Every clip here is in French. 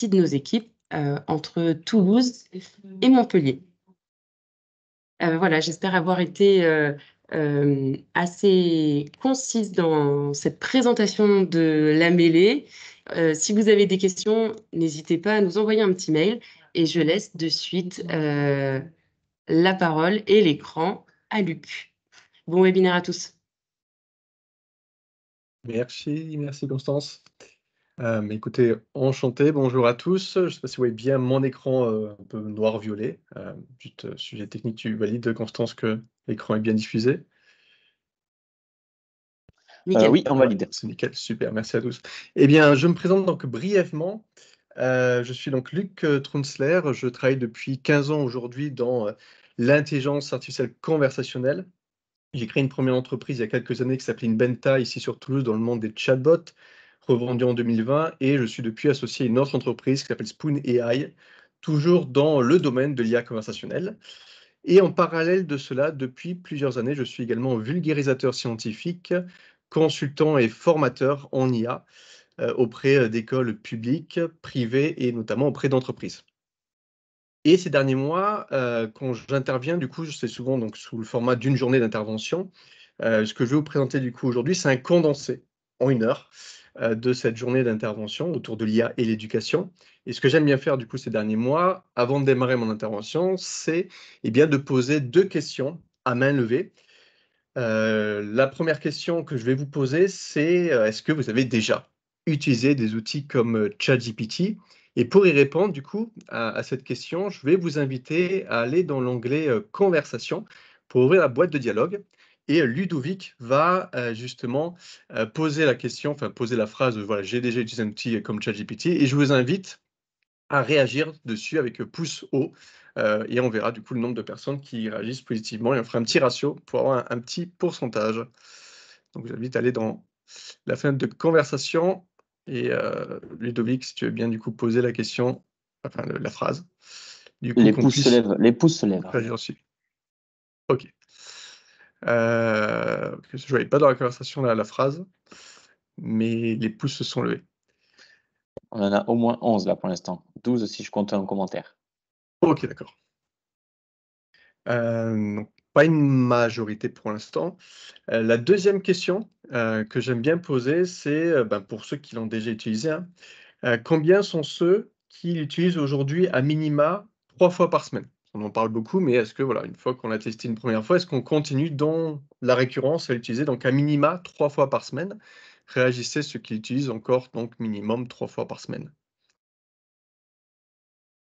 de nos équipes entre Toulouse et Montpellier. Voilà, j'espère avoir été assez concise dans cette présentation de la mêlée. Si vous avez des questions, n'hésitez pas à nous envoyer un petit mail et je laisse de suite la parole et l'écran à Luc. Bon webinaire à tous. Merci Constance. Écoutez, enchanté, bonjour à tous. Je ne sais pas si vous voyez bien mon écran un peu noir-violet. Juste sujet technique, tu valides Constance que l'écran est bien diffusé? Nickel. Oui, on valide. C'est nickel, super, merci à tous. Eh bien, je me présente donc brièvement. Je suis donc Luc Trunsler, je travaille depuis 15 ans aujourd'hui dans l'intelligence artificielle conversationnelle. J'ai créé une première entreprise il y a quelques années qui s'appelait Inventa, ici sur Toulouse, dans le monde des chatbots, revendue en 2020. Et je suis depuis associé à une autre entreprise qui s'appelle Spoon AI, toujours dans le domaine de l'IA conversationnelle. Et en parallèle de cela, depuis plusieurs années, je suis également vulgarisateur scientifique, consultant et formateur en IA auprès d'écoles publiques, privées et notamment auprès d'entreprises. Et ces derniers mois, quand j'interviens, du coup, c'est souvent donc sous le format d'une journée d'intervention. Ce que je vais vous présenter du coup aujourd'hui, c'est un condensé en 1 heure de cette journée d'intervention autour de l'IA et l'éducation. Et ce que j'aime bien faire du coup ces derniers mois, avant de démarrer mon intervention, c'est bien de poser 2 questions à main levée. La première question que je vais vous poser, c'est est-ce que vous avez déjà utilisé des outils comme ChatGPT? Et pour y répondre, du coup, à cette question, je vais vous inviter à aller dans l'onglet Conversation pour ouvrir la boîte de dialogue. Et Ludovic va justement poser la question, enfin poser la phrase, voilà, j'ai déjà utilisé un outil comme ChatGPT, et je vous invite à réagir dessus avec pouce haut. Et on verra du coup le nombre de personnes qui réagissent positivement et on fera un petit ratio pour avoir un petit pourcentage. Donc j'invite à aller dans la fenêtre de conversation et Ludovic, si tu veux bien du coup poser la question, enfin la phrase. Du coup, Les qu'on pouces se puisse lèvent. Les pouces se lèvent. réagir dessus. Ok. Je ne voyais pas dans la conversation la phrase, mais les pouces se sont levés. On en a au moins 11 là pour l'instant. 12 si je compte en commentaire. Ok, d'accord. Donc, pas une majorité pour l'instant. La deuxième question que j'aime bien poser, c'est pour ceux qui l'ont déjà utilisé, hein, combien sont ceux qui l'utilisent aujourd'hui à minima 3 fois par semaine? On en parle beaucoup, mais est-ce que, voilà, une fois qu'on l'a testé une première fois, est-ce qu'on continue dans la récurrence à l'utiliser donc à minima 3 fois par semaine? Réagissez ceux qui l'utilisent encore donc minimum 3 fois par semaine.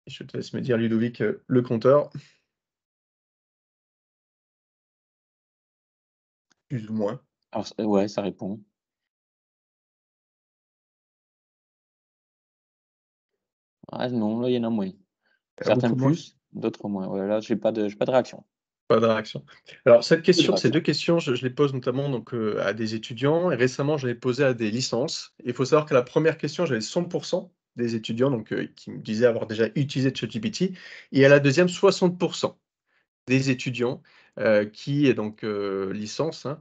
Et je te laisse me dire, Ludovic, le compteur. Plus ou moins. Alors, ouais, ça répond. Ah non, là, il y en a moins. Certains Beaucoup moins. plus, d'autres moins. Ouais, là, j'ai pas de réaction. Pas de réaction. Alors cette Peu de question, ces réaction. 2 questions, je les pose notamment donc, à des étudiants et récemment je l'ai posé à des licences. Il faut savoir que la première question, j'avais 100 des étudiants donc, qui me disaient avoir déjà utilisé ChatGPT et à la deuxième, 60 des étudiants, qui donc, licence, hein,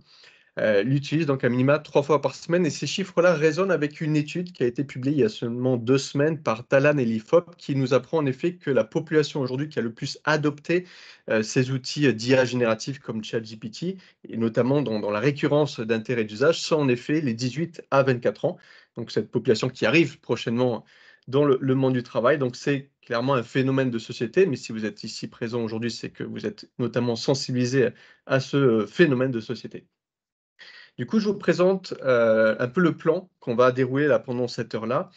l'utilisent donc à minima 3 fois par semaine et ces chiffres-là résonnent avec une étude qui a été publiée il y a seulement 2 semaines par Talan et l'IFOP qui nous apprend en effet que la population aujourd'hui qui a le plus adopté ces outils d'IA génératifs comme ChatGPT et notamment dans la récurrence d'intérêt d'usage sont en effet les 18 à 24 ans. Donc cette population qui arrive prochainement dans le monde du travail. Donc c'est clairement un phénomène de société, mais si vous êtes ici présent aujourd'hui, c'est que vous êtes notamment sensibilisé à ce phénomène de société. Du coup, je vous présente un peu le plan qu'on va dérouler là pendant cette heure-là,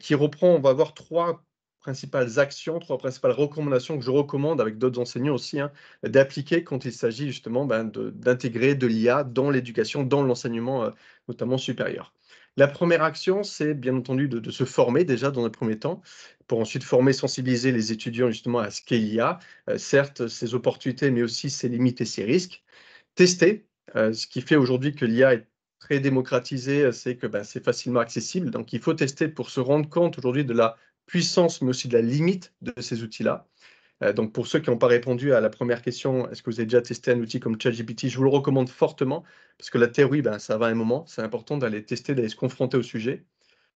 qui reprend, on va avoir 3 principales actions, 3 principales recommandations que je recommande avec d'autres enseignants aussi, hein, d'appliquer quand il s'agit justement d'intégrer de l'IA dans l'éducation, dans l'enseignement notamment supérieur. La première action, c'est bien entendu de se former déjà dans un premier temps, pour ensuite former, sensibiliser les étudiants justement à ce qu'est l'IA, certes ses opportunités, mais aussi ses limites et ses risques. Tester, ce qui fait aujourd'hui que l'IA est très démocratisée, c'est que, c'est facilement accessible. Donc il faut tester pour se rendre compte aujourd'hui de la puissance, mais aussi de la limite de ces outils-là. Donc pour ceux qui n'ont pas répondu à la première question, est-ce que vous avez déjà testé un outil comme ChatGPT? Je vous le recommande fortement, parce que la théorie, ça va un moment. C'est important d'aller tester, d'aller se confronter au sujet.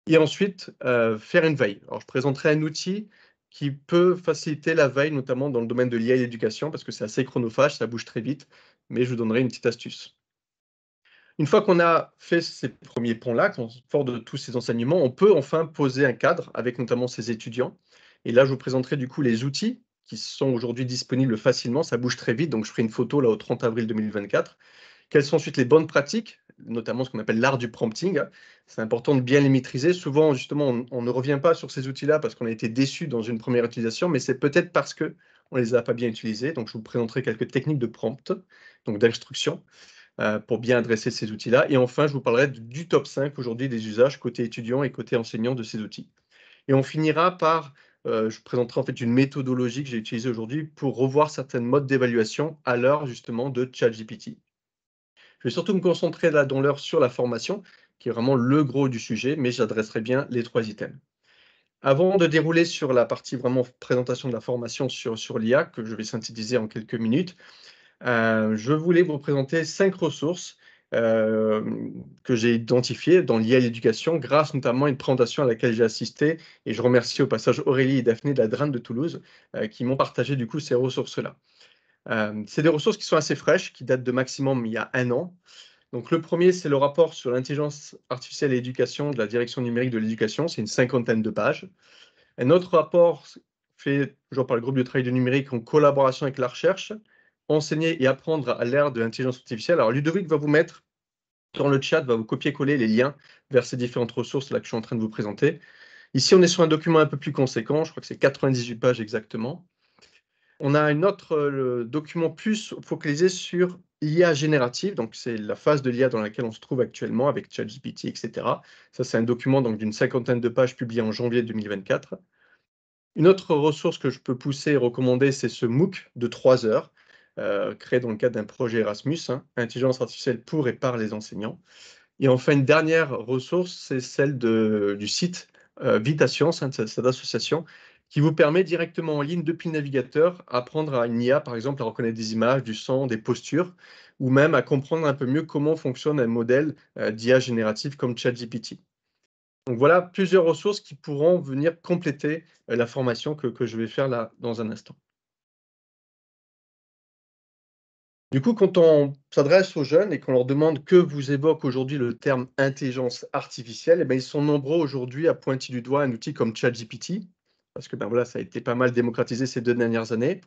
Et ensuite, faire une veille. Alors, je présenterai un outil qui peut faciliter la veille, notamment dans le domaine de l'IA et l'éducation, parce que c'est assez chronophage, ça bouge très vite, mais je vous donnerai une petite astuce. Une fois qu'on a fait ces premiers ponts-là, fort de tous ces enseignements, on peut enfin poser un cadre avec notamment ces étudiants. Et là, je vous présenterai du coup les outils qui sont aujourd'hui disponibles facilement. Ça bouge très vite, donc je ferai une photo là au 30 avril 2024. Quelles sont ensuite les bonnes pratiques, notamment ce qu'on appelle l'art du prompting. C'est important de bien les maîtriser. Souvent, justement, on ne revient pas sur ces outils-là parce qu'on a été déçu dans une première utilisation, mais c'est peut-être parce qu'on ne les a pas bien utilisés. Donc, je vous présenterai quelques techniques de prompt, donc d'instruction, pour bien adresser ces outils-là. Et enfin, je vous parlerai du top 5 aujourd'hui des usages côté étudiant et côté enseignant de ces outils. Et on finira par, je vous présenterai en fait une méthodologie que j'ai utilisée aujourd'hui pour revoir certains modes d'évaluation à l'heure justement de ChatGPT. Je vais surtout me concentrer là dans l'heure sur la formation, qui est vraiment le gros du sujet, mais j'adresserai bien les 3 items. Avant de dérouler sur la partie vraiment présentation de la formation sur l'IA, que je vais synthétiser en quelques minutes, je voulais vous présenter 5 ressources, que j'ai identifiées dans l'IA et l'éducation, grâce notamment à une présentation à laquelle j'ai assisté, et je remercie au passage Aurélie et Daphné de la DRAN de Toulouse, qui m'ont partagé du coup ces ressources-là. C'est des ressources qui sont assez fraîches, qui datent de maximum il y a 1 an. Donc le premier, c'est le rapport sur l'intelligence artificielle et l'éducation de la direction numérique de l'éducation, c'est une 50aine de pages. Un autre rapport fait toujours par le groupe de travail du numérique en collaboration avec la recherche, enseigner et apprendre à l'ère de l'intelligence artificielle. Alors Ludovic va vous mettre dans le chat, va vous copier-coller les liens vers ces différentes ressources là que je suis en train de vous présenter. Ici, on est sur un document un peu plus conséquent, je crois que c'est 98 pages exactement. On a un autre document plus focalisé sur l'IA générative, donc c'est la phase de l'IA dans laquelle on se trouve actuellement avec ChatGPT, etc. Ça, c'est un document d'une 50aine de pages publié en janvier 2024. Une autre ressource que je peux pousser et recommander, c'est ce MOOC de 3 heures, créé dans le cadre d'un projet Erasmus, Intelligence artificielle pour et par les enseignants. Et enfin, une dernière ressource, c'est celle du site Vita Science, de cette association, qui vous permet directement en ligne, depuis le navigateur, à apprendre à une IA, par exemple, à reconnaître des images, du son, des postures, ou même à comprendre un peu mieux comment fonctionne un modèle d'IA générative comme ChatGPT. Donc voilà plusieurs ressources qui pourront venir compléter la formation que je vais faire là dans un instant. Du coup, quand on s'adresse aux jeunes et qu'on leur demande que vous évoque aujourd'hui le terme intelligence artificielle, eh ben, ils sont nombreux aujourd'hui à pointer du doigt un outil comme ChatGPT, parce que ben voilà, ça a été pas mal démocratisé ces 2 dernières années.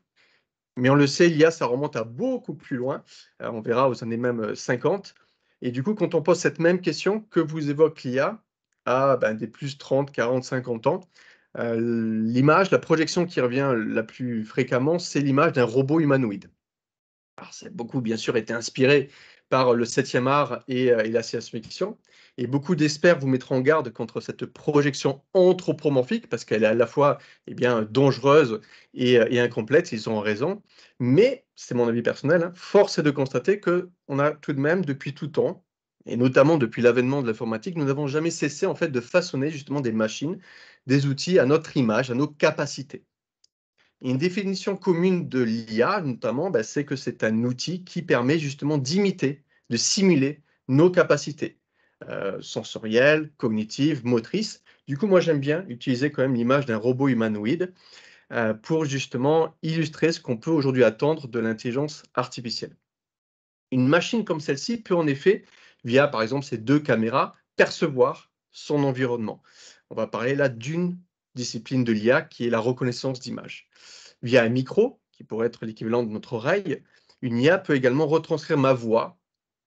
Mais on le sait, l'IA, ça remonte à beaucoup plus loin. On verra aux années même 50. Et du coup, quand on pose cette même question, que vous évoque l'IA à ben, des plus 30, 40, 50 ans, l'image, la projection qui revient la plus fréquemment, c'est l'image d'un robot humanoïde. Alors, ça a beaucoup, bien sûr, été inspiré par le 7e art et la science-fiction. Et beaucoup d'experts vous mettront en garde contre cette projection anthropomorphique, parce qu'elle est à la fois dangereuse et incomplète, ils ont raison. Mais, c'est mon avis personnel, force est de constater qu'on a tout de même, depuis tout temps, et notamment depuis l'avènement de l'informatique, nous n'avons jamais cessé en fait de façonner justement des machines, des outils à notre image, à nos capacités. Une définition commune de l'IA, notamment, c'est que c'est un outil qui permet justement d'imiter, de simuler nos capacités sensorielles, cognitives, motrices. Du coup, moi, j'aime bien utiliser quand même l'image d'un robot humanoïde pour justement illustrer ce qu'on peut aujourd'hui attendre de l'intelligence artificielle. Une machine comme celle-ci peut en effet, via par exemple ces 2 caméras, percevoir son environnement. On va parler là d'une discipline de l'IA qui est la reconnaissance d'image. Via un micro, qui pourrait être l'équivalent de notre oreille, une IA peut également retranscrire ma voix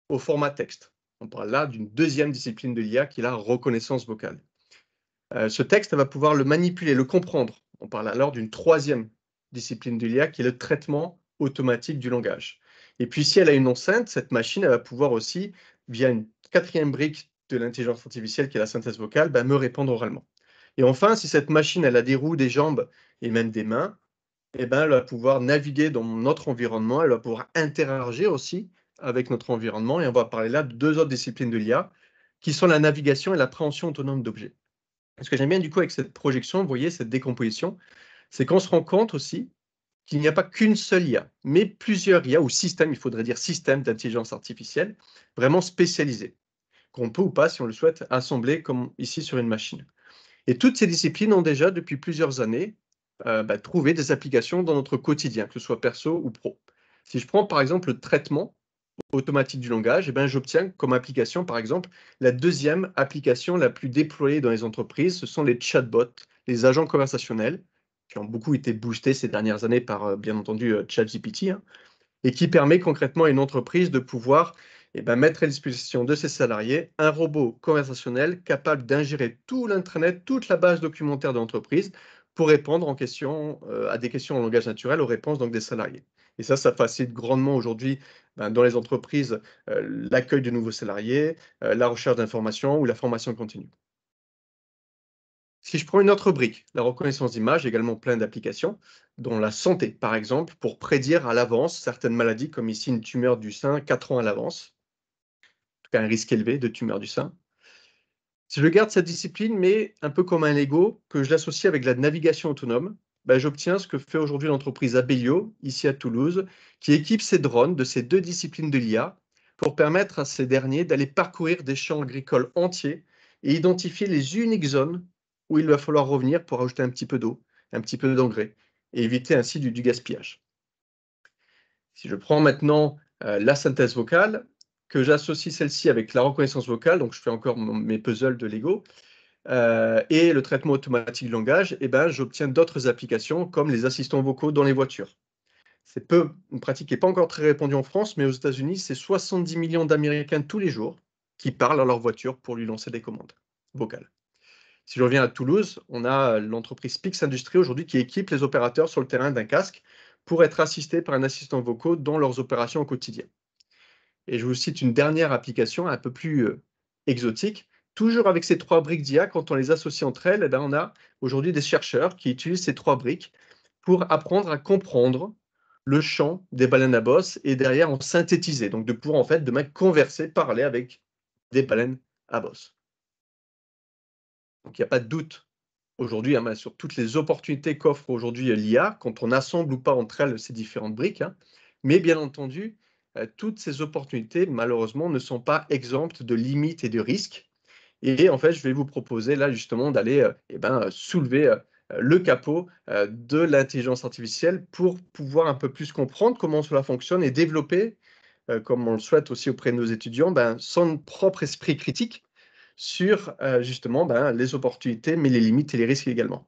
au format texte. On parle là d'une 2e discipline de l'IA qui est la reconnaissance vocale. Ce texte, elle va pouvoir le manipuler, le comprendre. On parle alors d'une 3e discipline de l'IA qui est le traitement automatique du langage. Et puis si elle a une enceinte, cette machine, elle va pouvoir aussi, via une 4e brique de l'intelligence artificielle qui est la synthèse vocale, me répondre oralement. Et enfin, si cette machine, elle a des roues, des jambes et même des mains, elle va pouvoir naviguer dans notre environnement, elle va pouvoir interagir aussi avec notre environnement, et on va parler là de 2 autres disciplines de l'IA, qui sont la navigation et l'appréhension autonome d'objets. Ce que j'aime bien du coup avec cette projection, vous voyez, cette décomposition, c'est qu'on se rend compte aussi qu'il n'y a pas qu'une seule IA, mais plusieurs IA ou systèmes, il faudrait dire systèmes d'intelligence artificielle, vraiment spécialisés. qu'on peut ou pas, si on le souhaite, assembler comme ici sur une machine. Et toutes ces disciplines ont déjà, depuis plusieurs années, trouvé des applications dans notre quotidien, que ce soit perso ou pro. Si je prends par exemple le traitement automatique du langage, j'obtiens comme application, par exemple, la deuxième application la plus déployée dans les entreprises, ce sont les chatbots, les agents conversationnels, qui ont beaucoup été boostés ces dernières années par, bien entendu, ChatGPT, hein, et qui permet concrètement à une entreprise de pouvoir mettre à disposition de ses salariés un robot conversationnel capable d'ingérer tout l'intranet, toute la base documentaire de l'entreprise pour répondre à des questions en langage naturel aux réponses donc, des salariés. Et ça facilite grandement aujourd'hui dans les entreprises l'accueil de nouveaux salariés, la recherche d'informations ou la formation continue. Si je prends une autre brique, la reconnaissance d'image, également plein d'applications, dont la santé, par exemple, pour prédire à l'avance certaines maladies, comme ici une tumeur du sein 4 ans à l'avance, en tout cas un risque élevé de tumeur du sein. Si je garde cette discipline, mais un peu comme un Lego, que je l'associe avec la navigation autonome, j'obtiens ce que fait aujourd'hui l'entreprise Abellio, ici à Toulouse, qui équipe ses drones de ces deux disciplines de l'IA pour permettre à ces derniers d'aller parcourir des champs agricoles entiers et identifier les uniques zones où il va falloir revenir pour ajouter un petit peu d'eau, un petit peu d'engrais, et éviter ainsi du gaspillage. Si je prends maintenant la synthèse vocale, que j'associe celle-ci avec la reconnaissance vocale, donc je fais encore mes puzzles de Lego, et le traitement automatique du langage, j'obtiens d'autres applications comme les assistants vocaux dans les voitures. C'est une pratique qui n'est pas encore très répandue en France, mais aux États-Unis, c'est 70 millions d'Américains tous les jours qui parlent à leur voiture pour lui lancer des commandes vocales. Si je reviens à Toulouse, on a l'entreprise Pix Industrie aujourd'hui qui équipe les opérateurs sur le terrain d'un casque pour être assistés par un assistant vocal dans leurs opérations au quotidien. Et je vous cite une dernière application un peu plus exotique. Toujours avec ces 3 briques d'IA, quand on les associe entre elles, on a aujourd'hui des chercheurs qui utilisent ces 3 briques pour apprendre à comprendre le chant des baleines à bosse et derrière en synthétiser, donc de pouvoir en fait demain converser, parler avec des baleines à bosse. Donc il n'y a pas de doute aujourd'hui sur toutes les opportunités qu'offre aujourd'hui l'IA, quand on assemble ou pas entre elles ces différentes briques, hein. Mais bien entendu, toutes ces opportunités, malheureusement, ne sont pas exemptes de limites et de risques. Et en fait, je vais vous proposer là justement d'aller soulever le capot de l'intelligence artificielle pour pouvoir un peu plus comprendre comment cela fonctionne et développer, comme on le souhaite aussi auprès de nos étudiants, son propre esprit critique sur justement les opportunités, mais les limites et les risques également.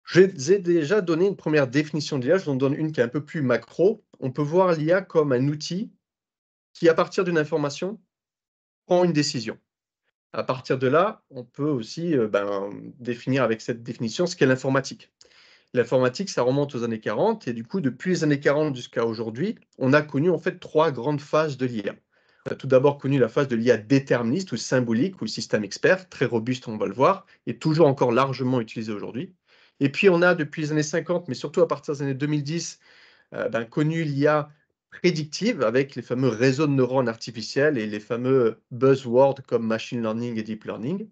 Je vous ai déjà donné une première définition de l'IA, je vous en donne une qui est un peu plus macro. On peut voir l'IA comme un outil qui, à partir d'une information, prend une décision. À partir de là, on peut aussi définir avec cette définition ce qu'est l'informatique. L'informatique, ça remonte aux années 40 et du coup, depuis les années 40 jusqu'à aujourd'hui, on a connu en fait 3 grandes phases de l'IA. On a tout d'abord connu la phase de l'IA déterministe ou symbolique ou système expert, très robuste, on va le voir, et toujours encore largement utilisé aujourd'hui. Et puis on a depuis les années 50, mais surtout à partir des années 2010, connu l'IA prédictive avec les fameux réseaux de neurones artificiels et les fameux buzzwords comme machine learning et deep learning.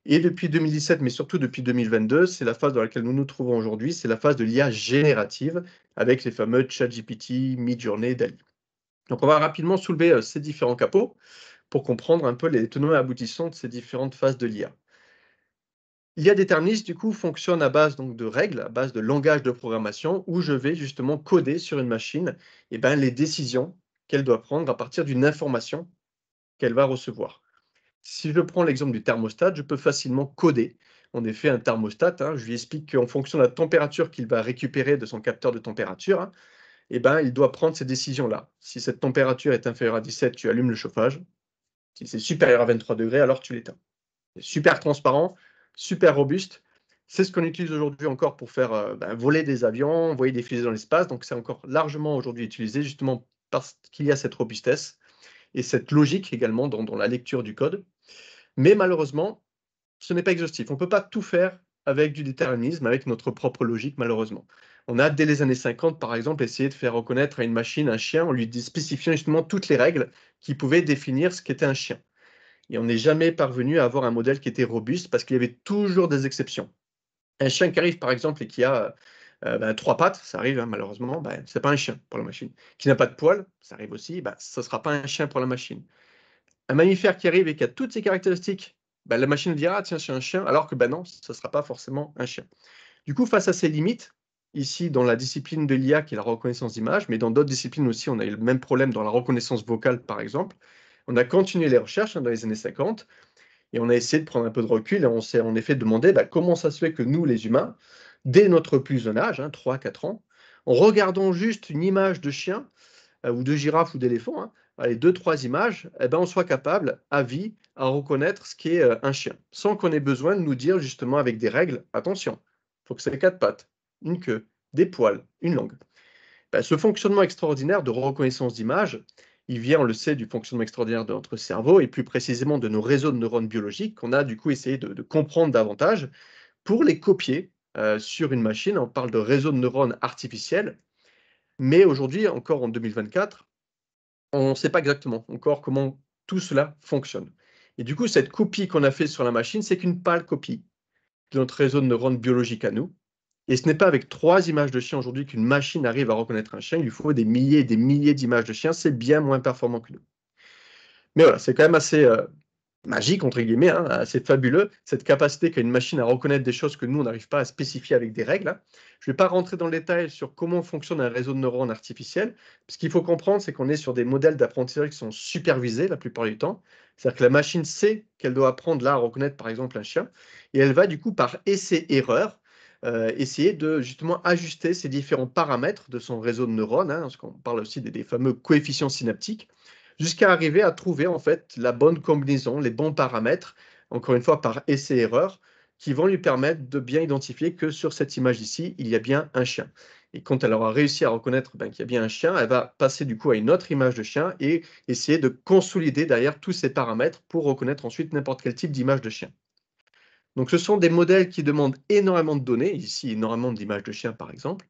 Et depuis 2017, mais surtout depuis 2022, c'est la phase dans laquelle nous nous trouvons aujourd'hui, c'est la phase de l'IA générative avec les fameux ChatGPT, Midjourney, DALL-E. Donc on va rapidement soulever ces différents capots pour comprendre un peu les tenants et aboutissants de ces différentes phases de l'IA. L'IA déterministe, du coup, fonctionne à base donc, de règles, à base de langage de programmation, où je vais justement coder sur une machine les décisions qu'elle doit prendre à partir d'une information qu'elle va recevoir. Si je prends l'exemple du thermostat, je peux facilement coder, en effet, un thermostat. Je lui explique qu'en fonction de la température qu'il va récupérer de son capteur de température, il doit prendre ces décisions-là. Si cette température est inférieure à 17, tu allumes le chauffage. Si c'est supérieur à 23 degrés, alors tu l'éteins. C'est super transparent, super robuste. C'est ce qu'on utilise aujourd'hui encore pour faire voler des avions, envoyer des fusées dans l'espace. Donc, c'est encore largement aujourd'hui utilisé justement parce qu'il y a cette robustesse et cette logique également dans la lecture du code. Mais malheureusement, ce n'est pas exhaustif. On ne peut pas tout faire avec du déterminisme, avec notre propre logique, malheureusement. On a, dès les années 50, par exemple, essayé de faire reconnaître à une machine un chien en lui spécifiant justement toutes les règles qui pouvaient définir ce qu'était un chien. Et on n'est jamais parvenu à avoir un modèle qui était robuste parce qu'il y avait toujours des exceptions. Un chien qui arrive, par exemple, et qui a 3 pattes, ça arrive malheureusement, ce n'est pas un chien pour la machine. Qui n'a pas de poils, ça arrive aussi, ce ne sera pas un chien pour la machine. un mammifère qui arrive et qui a toutes ces caractéristiques, bah, la machine dira, ah, tiens, c'est un chien, alors que bah, non, ce ne sera pas forcément un chien. Du coup, face à ces limites, ici dans la discipline de l'IA qui est la reconnaissance d'image, mais dans d'autres disciplines aussi, on a eu le même problème dans la reconnaissance vocale, par exemple, on a continué les recherches dans les années 50, et on a essayé de prendre un peu de recul, et on s'est en effet demandé bah, comment ça se fait que nous, les humains, dès notre plus jeune âge, 3-4 ans, en regardant juste une image de chien, ou de girafe ou d'éléphant, allez, 2-3 images, eh ben, on soit capable, à vie, à reconnaître ce qu'est un chien, sans qu'on ait besoin de nous dire justement avec des règles, attention, il faut que ça ait 4 pattes, une queue, des poils, une langue. Ben, ce fonctionnement extraordinaire de reconnaissance d'image, il vient, on le sait, du fonctionnement extraordinaire de notre cerveau, et plus précisément de nos réseaux de neurones biologiques, qu'on a du coup essayé de comprendre davantage, pour les copier sur une machine. On parle de réseaux de neurones artificiels, mais aujourd'hui, encore en 2024, on ne sait pas exactement encore comment tout cela fonctionne. Et du coup, cette copie qu'on a fait sur la machine, c'est qu'une pâle copie de notre réseau de neurones biologiques à nous. Et ce n'est pas avec 3 images de chiens aujourd'hui qu'une machine arrive à reconnaître un chien. Il lui faut des milliers et des milliers d'images de chiens. C'est bien moins performant que nous. Mais voilà, c'est quand même assez magique, entre guillemets, assez fabuleux, cette capacité qu'a une machine à reconnaître des choses que nous, on n'arrive pas à spécifier avec des règles. Je ne vais pas rentrer dans le détail sur comment fonctionne un réseau de neurones artificiels. Ce qu'il faut comprendre, c'est qu'on est sur des modèles d'apprentissage qui sont supervisés la plupart du temps. C'est-à-dire que la machine sait qu'elle doit apprendre là à reconnaître, par exemple, un chien, et elle va du coup, par essai-erreur, essayer de justement ajuster ces différents paramètres de son réseau de neurones, parce qu'on parle aussi des fameux coefficients synaptiques, jusqu'à arriver à trouver en fait la bonne combinaison, les bons paramètres, encore une fois par essai-erreur, qui vont lui permettre de bien identifier que sur cette image ici, il y a bien un chien. Et quand elle aura réussi à reconnaître qu'il y a bien un chien, elle va passer du coup à une autre image de chien et essayer de consolider derrière tous ces paramètres pour reconnaître ensuite n'importe quel type d'image de chien. Donc ce sont des modèles qui demandent énormément de données, ici énormément d'images de chiens par exemple,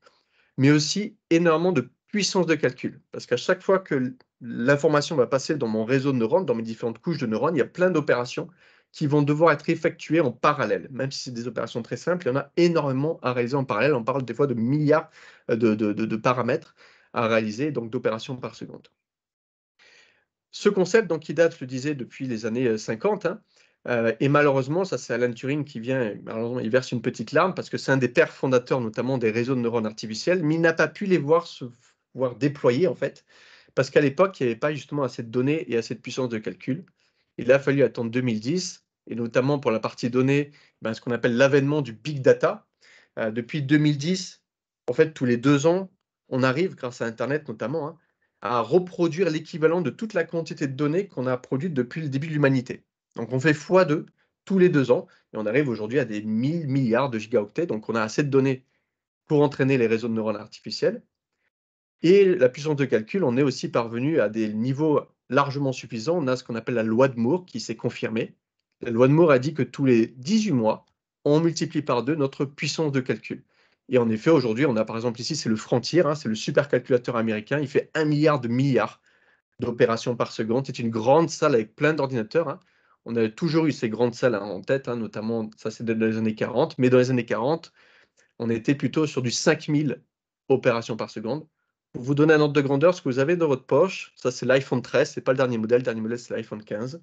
mais aussi énormément de puissance de calcul. Parce qu'à chaque fois que l'information va passer dans mon réseau de neurones, dans mes différentes couches de neurones, il y a plein d'opérations qui vont devoir être effectuées en parallèle. Même si c'est des opérations très simples, il y en a énormément à réaliser en parallèle. On parle des fois de milliards de paramètres à réaliser, donc d'opérations par seconde. Ce concept, donc, qui date, je le disais, depuis les années 50, et malheureusement, ça c'est Alan Turing qui vient, malheureusement, il verse une petite larme parce que c'est un des pères fondateurs notamment des réseaux de neurones artificiels, mais il n'a pas pu les voir se voir déployer en fait, parce qu'à l'époque, il n'y avait pas justement assez de données et assez de puissance de calcul. Il a fallu attendre 2010, et notamment pour la partie données, ce qu'on appelle l'avènement du big data. Depuis 2010, en fait, tous les 2 ans, on arrive, grâce à Internet notamment, à reproduire l'équivalent de toute la quantité de données qu'on a produite depuis le début de l'humanité. Donc on fait x2 tous les 2 ans, et on arrive aujourd'hui à des 1000 milliards de gigaoctets, donc on a assez de données pour entraîner les réseaux de neurones artificiels. Et la puissance de calcul, on est aussi parvenu à des niveaux largement suffisants. On a ce qu'on appelle la loi de Moore qui s'est confirmée. La loi de Moore a dit que tous les 18 mois, on multiplie par 2 notre puissance de calcul. Et en effet, aujourd'hui, on a par exemple ici, c'est le Frontier, c'est le supercalculateur américain. Il fait 1 milliard de milliards d'opérations par seconde. C'est une grande salle avec plein d'ordinateurs. On a toujours eu ces grandes salles en tête, notamment, ça c'est dans les années 40. Mais dans les années 40, on était plutôt sur du 5000 opérations par seconde. Pour vous donner un ordre de grandeur, ce que vous avez dans votre poche, ça c'est l'iPhone 13, ce n'est pas le dernier modèle c'est l'iPhone 15.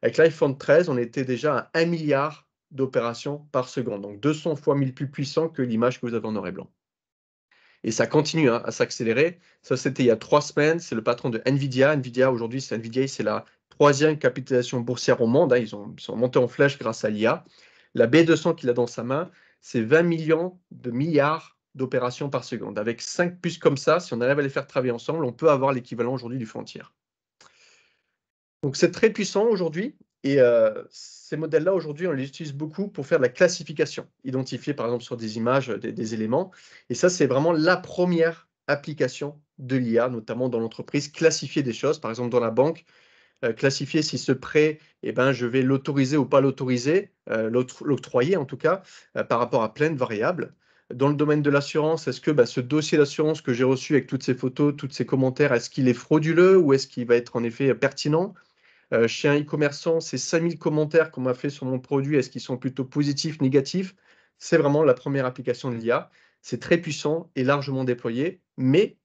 Avec l'iPhone 13, on était déjà à 1 milliard d'opérations par seconde, donc 200 fois 1000 plus puissant que l'image que vous avez en noir et blanc. Et ça continue à s'accélérer. Ça, c'était il y a 3 semaines, c'est le patron de Nvidia. Nvidia, aujourd'hui, c'est la 3e capitalisation boursière au monde. Ils sont montés en flèche grâce à l'IA. La B200 qu'il a dans sa main, c'est 20 millions de milliards d'opérations par seconde. Avec 5 puces comme ça, si on arrive à les faire travailler ensemble, on peut avoir l'équivalent aujourd'hui du Frontier. Donc c'est très puissant aujourd'hui, et ces modèles-là aujourd'hui, on les utilise beaucoup pour faire de la classification, identifier par exemple sur des images des éléments, et ça c'est vraiment la première application de l'IA, notamment dans l'entreprise, classifier des choses, par exemple dans la banque, classifier si ce prêt, je vais l'autoriser ou pas l'autoriser, l'octroyer en tout cas, par rapport à plein de variables. Dans le domaine de l'assurance, est-ce que ce dossier d'assurance que j'ai reçu avec toutes ces photos, tous ces commentaires, est-ce qu'il est frauduleux ou est-ce qu'il va être en effet pertinent? Chez un e-commerçant, ces 5000 commentaires qu'on m'a fait sur mon produit, est-ce qu'ils sont plutôt positifs, négatifs? C'est vraiment la première application de l'IA. C'est très puissant et largement déployé, mais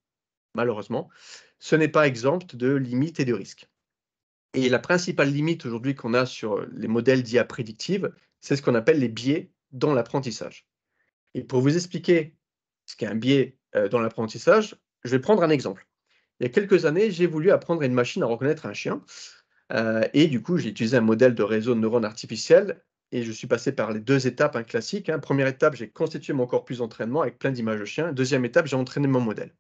malheureusement, ce n'est pas exempt de limites et de risques. Et la principale limite aujourd'hui qu'on a sur les modèles d'IA prédictive, c'est ce qu'on appelle les biais dans l'apprentissage. Et pour vous expliquer ce qu'est un biais dans l'apprentissage, je vais prendre un exemple. Il y a quelques années, j'ai voulu apprendre à une machine à reconnaître un chien. Et du coup, j'ai utilisé un modèle de réseau de neurones artificiels et je suis passé par les 2 étapes, classiques. Première étape, j'ai constitué mon corpus d'entraînement avec plein d'images de chiens. Deuxième étape, j'ai entraîné mon modèle.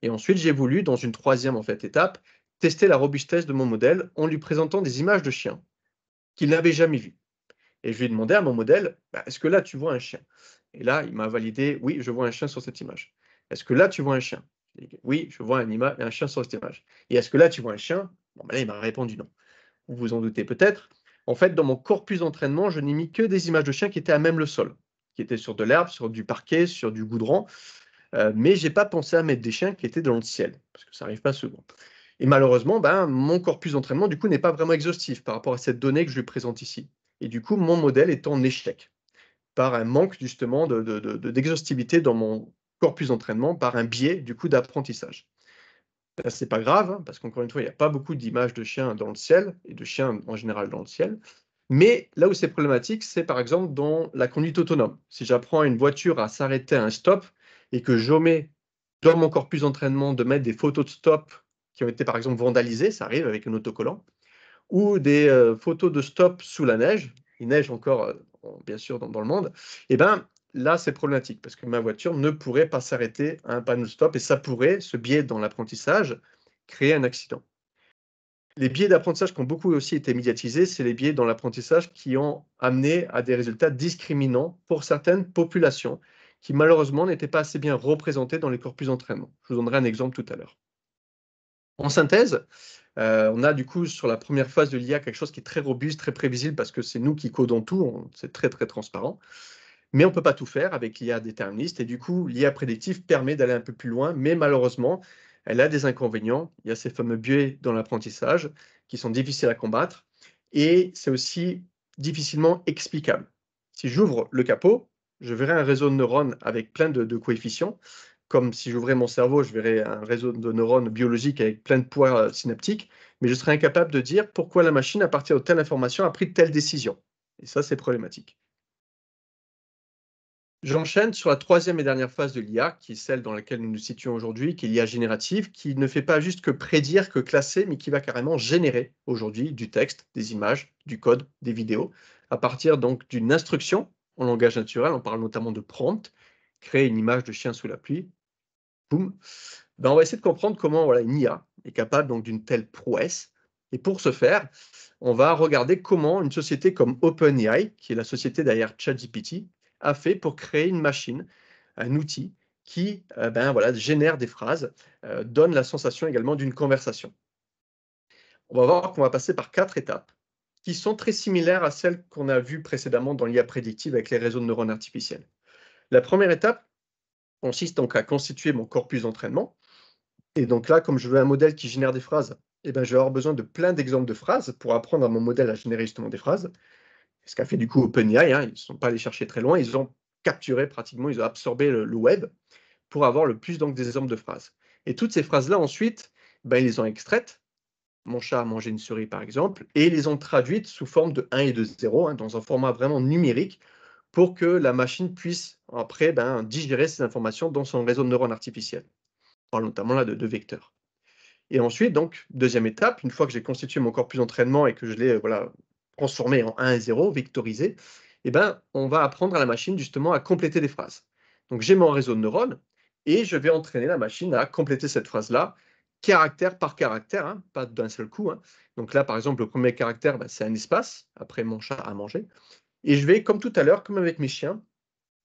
Et ensuite, j'ai voulu, dans une troisième étape, tester la robustesse de mon modèle en lui présentant des images de chiens qu'il n'avait jamais vues. Et je lui ai demandé à mon modèle, bah, est-ce que là, tu vois un chien? Et là, il m'a validé, oui, je vois un chien sur cette image. Est-ce que là, tu vois un chien? Oui, je vois un chien sur cette image. Et est-ce que là, tu vois un chien? Bon, bah là, il m'a répondu non. Vous vous en doutez peut-être. En fait, dans mon corpus d'entraînement, je n'ai mis que des images de chiens qui étaient à même le sol, qui étaient sur de l'herbe, sur du parquet, sur du goudron. Mais je n'ai pas pensé à mettre des chiens qui étaient dans le ciel, parce que ça n'arrive pas souvent. Et malheureusement, mon corpus d'entraînement, du coup, n'est pas vraiment exhaustif par rapport à cette donnée que je lui présente ici. Et du coup, mon modèle est en échec par un manque justement d'exhaustivité dans mon corpus d'entraînement, par un biais du coup d'apprentissage. Là, c'est pas grave, parce qu'encore une fois, il n'y a pas beaucoup d'images de chiens dans le ciel, et de chiens en général dans le ciel. Mais là où c'est problématique, c'est par exemple dans la conduite autonome. Si j'apprends à une voiture à s'arrêter à un stop et que j'omets dans mon corpus d'entraînement de mettre des photos de stop qui ont été par exemple vandalisées, ça arrive avec un autocollant, ou des photos de stop sous la neige, il neige encore bien sûr dans le monde, et ben là c'est problématique parce que ma voiture ne pourrait pas s'arrêter à un panneau stop et ça pourrait, ce biais dans l'apprentissage, créer un accident. Les biais d'apprentissage qui ont beaucoup aussi été médiatisés, c'est les biais dans l'apprentissage qui ont amené à des résultats discriminants pour certaines populations qui malheureusement n'étaient pas assez bien représentées dans les corpus d'entraînement. Je vous donnerai un exemple tout à l'heure. En synthèse, on a du coup sur la première phase de l'IA quelque chose qui est très robuste, très prévisible parce que c'est nous qui codons tout, c'est très très transparent. Mais on ne peut pas tout faire avec l'IA déterministe et du coup l'IA prédictive permet d'aller un peu plus loin, mais malheureusement elle a des inconvénients. Il y a ces fameux biais dans l'apprentissage qui sont difficiles à combattre et c'est aussi difficilement explicable. Si j'ouvre le capot, je verrai un réseau de neurones avec plein de coefficients. Comme si j'ouvrais mon cerveau, je verrais un réseau de neurones biologiques avec plein de poids synaptiques, mais je serais incapable de dire pourquoi la machine, à partir de telle information, a pris telle décision. Et ça, c'est problématique. J'enchaîne sur la troisième et dernière phase de l'IA, qui est celle dans laquelle nous nous situons aujourd'hui, qui est l'IA générative, qui ne fait pas juste que prédire, que classer, mais qui va carrément générer aujourd'hui du texte, des images, du code, des vidéos, à partir donc d'une instruction en langage naturel, on parle notamment de prompt, créer une image de chien sous la pluie, boum. On va essayer de comprendre comment une IA est capable donc d'une telle prouesse. Et pour ce faire, on va regarder comment une société comme OpenAI, qui est la société derrière ChatGPT, a fait pour créer une machine, un outil qui génère des phrases, donne la sensation également d'une conversation. On va voir qu'on va passer par 4 étapes qui sont très similaires à celles qu'on a vues précédemment dans l'IA prédictive avec les réseaux de neurones artificiels. La première étape consiste donc à constituer mon corpus d'entraînement. Et donc là, comme je veux un modèle qui génère des phrases, je vais avoir besoin de plein d'exemples de phrases pour apprendre à mon modèle à générer justement des phrases. Ce qu'a fait du coup OpenAI, ils ne sont pas allés chercher très loin, ils ont capturé pratiquement, ils ont absorbé le web pour avoir le plus donc des exemples de phrases. Et toutes ces phrases-là, ensuite, ils les ont extraites. Mon chat a mangé une souris, par exemple, et ils les ont traduites sous forme de 1 et de 0, dans un format vraiment numérique, pour que la machine puisse après digérer ces informations dans son réseau de neurones artificiels. On parle notamment là de vecteurs. Et ensuite, donc, deuxième étape, une fois que j'ai constitué mon corpus d'entraînement et que je l'ai transformé en 1 et 0, vectorisé, on va apprendre à la machine justement à compléter des phrases. Donc j'ai mon réseau de neurones et je vais entraîner la machine à compléter cette phrase-là, caractère par caractère, pas d'un seul coup. Donc là, par exemple, le premier caractère, c'est un espace, après mon chat a mangé. Et je vais, comme tout à l'heure, comme avec mes chiens,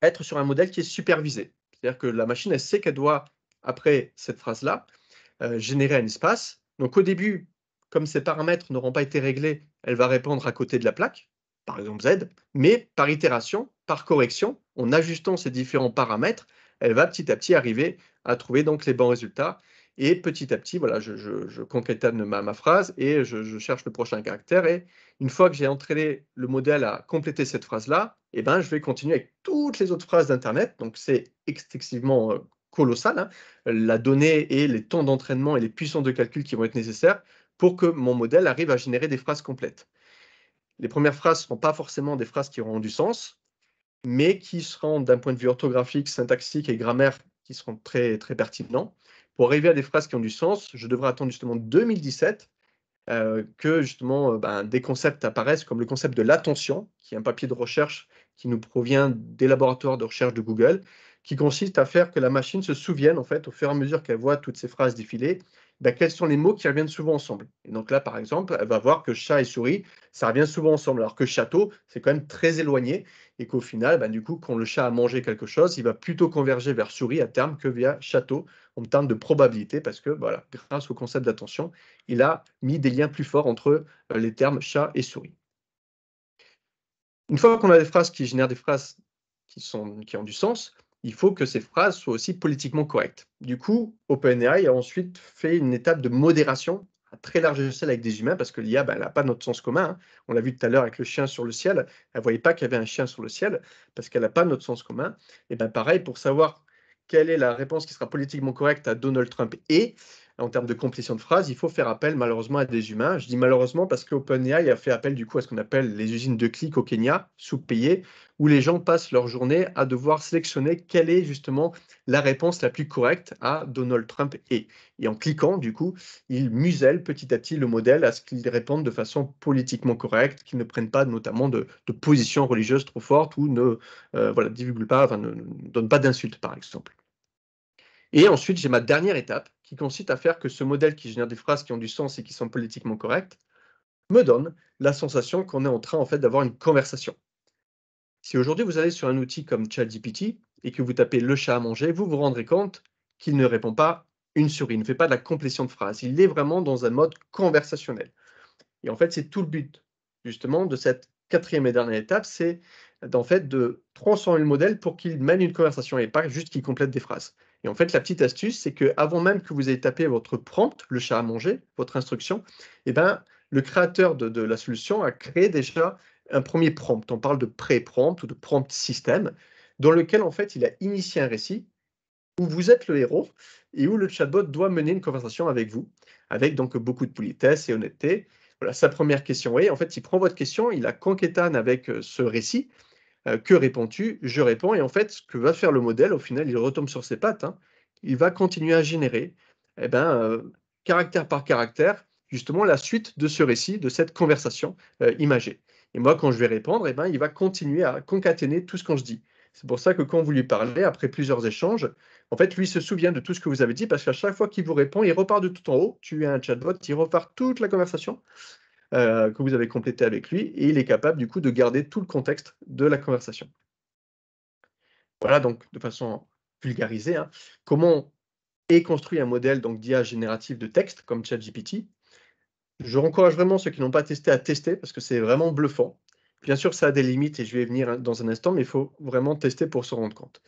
être sur un modèle qui est supervisé. C'est-à-dire que la machine, elle sait qu'elle doit, après cette phrase-là, générer un espace. Donc au début, comme ces paramètres n'auront pas été réglés, elle va répondre à côté de la plaque, par exemple Z, mais par itération, par correction, en ajustant ces différents paramètres, elle va petit à petit arriver à trouver donc les bons résultats. Et petit à petit, je concaténe ma phrase et je cherche le prochain caractère. Et une fois que j'ai entraîné le modèle à compléter cette phrase-là, je vais continuer avec toutes les autres phrases d'Internet. Donc c'est excessivement colossal, la donnée et les temps d'entraînement et les puissances de calcul qui vont être nécessaires pour que mon modèle arrive à générer des phrases complètes. Les premières phrases ne seront pas forcément des phrases qui auront du sens, mais qui seront, d'un point de vue orthographique, syntaxique et grammaire, qui seront très, très pertinents. Pour arriver à des phrases qui ont du sens, je devrais attendre justement 2017 que justement des concepts apparaissent, comme le concept de l'attention, qui est un papier de recherche qui nous provient des laboratoires de recherche de Google, qui consiste à faire que la machine se souvienne, en fait, au fur et à mesure qu'elle voit toutes ces phrases défiler, quels sont les mots qui reviennent souvent ensemble. Et donc là, par exemple, elle va voir que chat et souris, ça revient souvent ensemble, alors que château, c'est quand même très éloigné, et qu'au final, du coup, quand le chat a mangé quelque chose, il va plutôt converger vers souris à terme que vers château, en termes de probabilité, parce que voilà, grâce au concept d'attention, il a mis des liens plus forts entre les termes chat et souris. Une fois qu'on a des phrases qui génèrent des phrases qui ont du sens, il faut que ces phrases soient aussi politiquement correctes. Du coup, OpenAI a ensuite fait une étape de modération à très large échelle avec des humains, parce que l'IA, elle n'a pas notre sens commun, hein. On l'a vu tout à l'heure avec le chien sur le ciel, elle ne voyait pas qu'il y avait un chien sur le ciel, parce qu'elle n'a pas notre sens commun. Et pareil, pour savoir quelle est la réponse qui sera politiquement correcte à Donald Trump et en termes de complétion de phrases, il faut faire appel malheureusement à des humains. Je dis malheureusement parce qu'OpenAI a fait appel du coup à ce qu'on appelle les usines de clics au Kenya, sous-payées, où les gens passent leur journée à devoir sélectionner quelle est justement la réponse la plus correcte à Donald Trump et en cliquant, du coup, ils musellent petit à petit le modèle à ce qu'il réponde de façon politiquement correcte, qu'ils ne prennent pas notamment de position religieuse trop forte ou ne divulguent pas, ne donnent pas d'insultes, par exemple. Et ensuite, j'ai ma dernière étape qui consiste à faire que ce modèle qui génère des phrases qui ont du sens et qui sont politiquement correctes me donne la sensation qu'on est en train en fait d'avoir une conversation. Si aujourd'hui vous allez sur un outil comme ChatGPT et que vous tapez le chat à manger, vous vous rendrez compte qu'il ne répond pas une souris, il ne fait pas de la complétion de phrase, il est vraiment dans un mode conversationnel. Et en fait, c'est tout le but justement de cette quatrième et dernière étape, c'est d'en fait de transformer le modèle pour qu'il mène une conversation et pas juste qu'il complète des phrases. Et en fait, la petite astuce, c'est qu'avant même que vous ayez tapé votre prompt, le chat à manger, votre instruction, le créateur de la solution a créé déjà un premier prompt. On parle de pré-prompt ou de prompt système, dans lequel en fait il a initié un récit où vous êtes le héros et où le chatbot doit mener une conversation avec vous, avec donc beaucoup de politesse et honnêteté. Voilà, sa première question est, en fait, il prend votre question, il la concaténane avec ce récit. Que réponds-tu? Je réponds. Et en fait, ce que va faire le modèle, au final, il retombe sur ses pattes, hein. Il va continuer à générer, caractère par caractère, justement la suite de ce récit, de cette conversation imagée. Et moi, quand je vais répondre, il va continuer à concaténer tout ce que je dis. C'est pour ça que quand vous lui parlez, après plusieurs échanges, en fait, lui se souvient de tout ce que vous avez dit, parce qu'à chaque fois qu'il vous répond, il repart de tout en haut. Tu es un chatbot, il repart toute la conversation que vous avez complété avec lui, et il est capable du coup de garder tout le contexte de la conversation. Voilà donc de façon vulgarisée, hein, comment est construit un modèle d'IA générative de texte comme ChatGPT. Je encourage vraiment ceux qui n'ont pas testé à tester parce que c'est vraiment bluffant. Bien sûr, ça a des limites et je vais y venir dans un instant, mais il faut vraiment tester pour se rendre compte.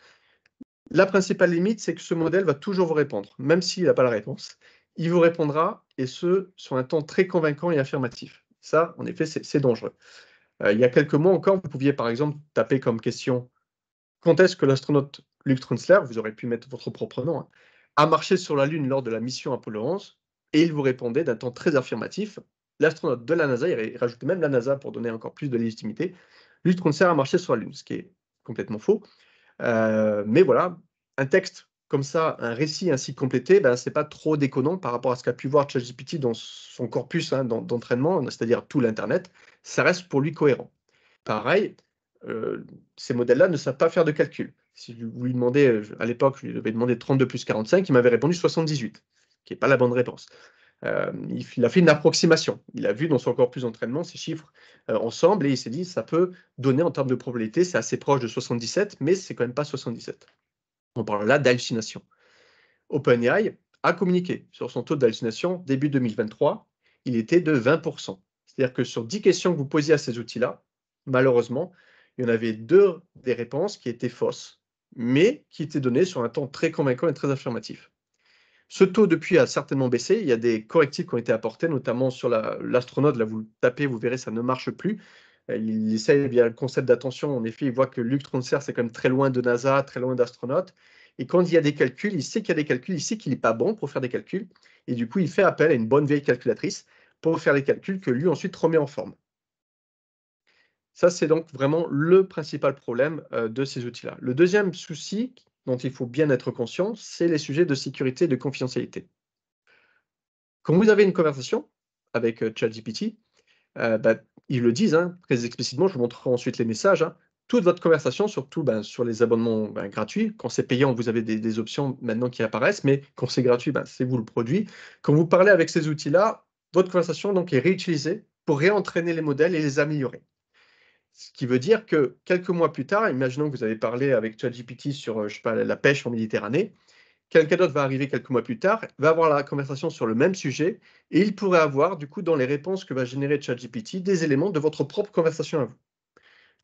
La principale limite, c'est que ce modèle va toujours vous répondre, même s'il n'a pas la réponse. Il vous répondra, et ce, sur un ton très convaincant et affirmatif. Ça, en effet, c'est dangereux. Il y a quelques mois encore, vous pouviez par exemple taper comme question « Quand est-ce que l'astronaute Luc Trunzler », vous aurez pu mettre votre propre nom, hein, a marché sur la Lune lors de la mission Apollo 11, et il vous répondait d'un ton très affirmatif. L'astronaute de la NASA, il rajoutait même la NASA pour donner encore plus de légitimité, Luc Trunzler a marché sur la Lune, ce qui est complètement faux. Mais voilà, un texte comme ça, un récit ainsi complété, c'est pas trop déconnant par rapport à ce qu'a pu voir ChatGPT dans son corpus d'entraînement, c'est-à-dire tout l'internet, ça reste pour lui cohérent. Pareil, ces modèles-là ne savent pas faire de calcul. Si vous lui demandez, à l'époque, je lui avais demandé 32 plus 45, il m'avait répondu 78, qui n'est pas la bonne réponse. Il a fait une approximation. Il a vu dans son corpus d'entraînement ces chiffres ensemble et il s'est dit ça peut donner en termes de probabilité, c'est assez proche de 77, mais c'est quand même pas 77. On parle là d'hallucination. OpenAI a communiqué sur son taux d'hallucination début 2023, il était de 20%. C'est-à-dire que sur 10 questions que vous posiez à ces outils-là, malheureusement, il y en avait 2 des réponses qui étaient fausses, mais qui étaient données sur un ton très convaincant et très affirmatif. Ce taux, depuis, a certainement baissé. Il y a des correctifs qui ont été apportés, notamment sur l'astronaute. Là, vous le tapez, vous verrez, ça ne marche plus. Il essaye via le concept d'attention. En effet, il voit que Luc Trunzler, c'est quand même très loin de NASA, très loin d'astronautes. Et quand il y a des calculs, il sait qu'il y a des calculs, il sait qu'il n'est pas bon pour faire des calculs. Et du coup, il fait appel à une bonne vieille calculatrice pour faire les calculs que lui ensuite remet en forme. Ça, c'est donc vraiment le principal problème de ces outils-là. Le deuxième souci dont il faut bien être conscient, c'est les sujets de sécurité et de confidentialité. Quand vous avez une conversation avec ChatGPT, bah, ils le disent très explicitement, je vous montrerai ensuite les messages, toute votre conversation, surtout sur les abonnements gratuits, quand c'est payant, vous avez des options maintenant qui apparaissent, mais quand c'est gratuit, c'est vous le produit. Quand vous parlez avec ces outils-là, votre conversation donc, est réutilisée pour réentraîner les modèles et les améliorer. Ce qui veut dire que quelques mois plus tard, imaginons que vous avez parlé avec ChatGPT sur je sais pas, la pêche en Méditerranée, quelqu'un d'autre va arriver quelques mois plus tard, va avoir la conversation sur le même sujet et il pourrait avoir, du coup, dans les réponses que va générer ChatGPT, des éléments de votre propre conversation à vous.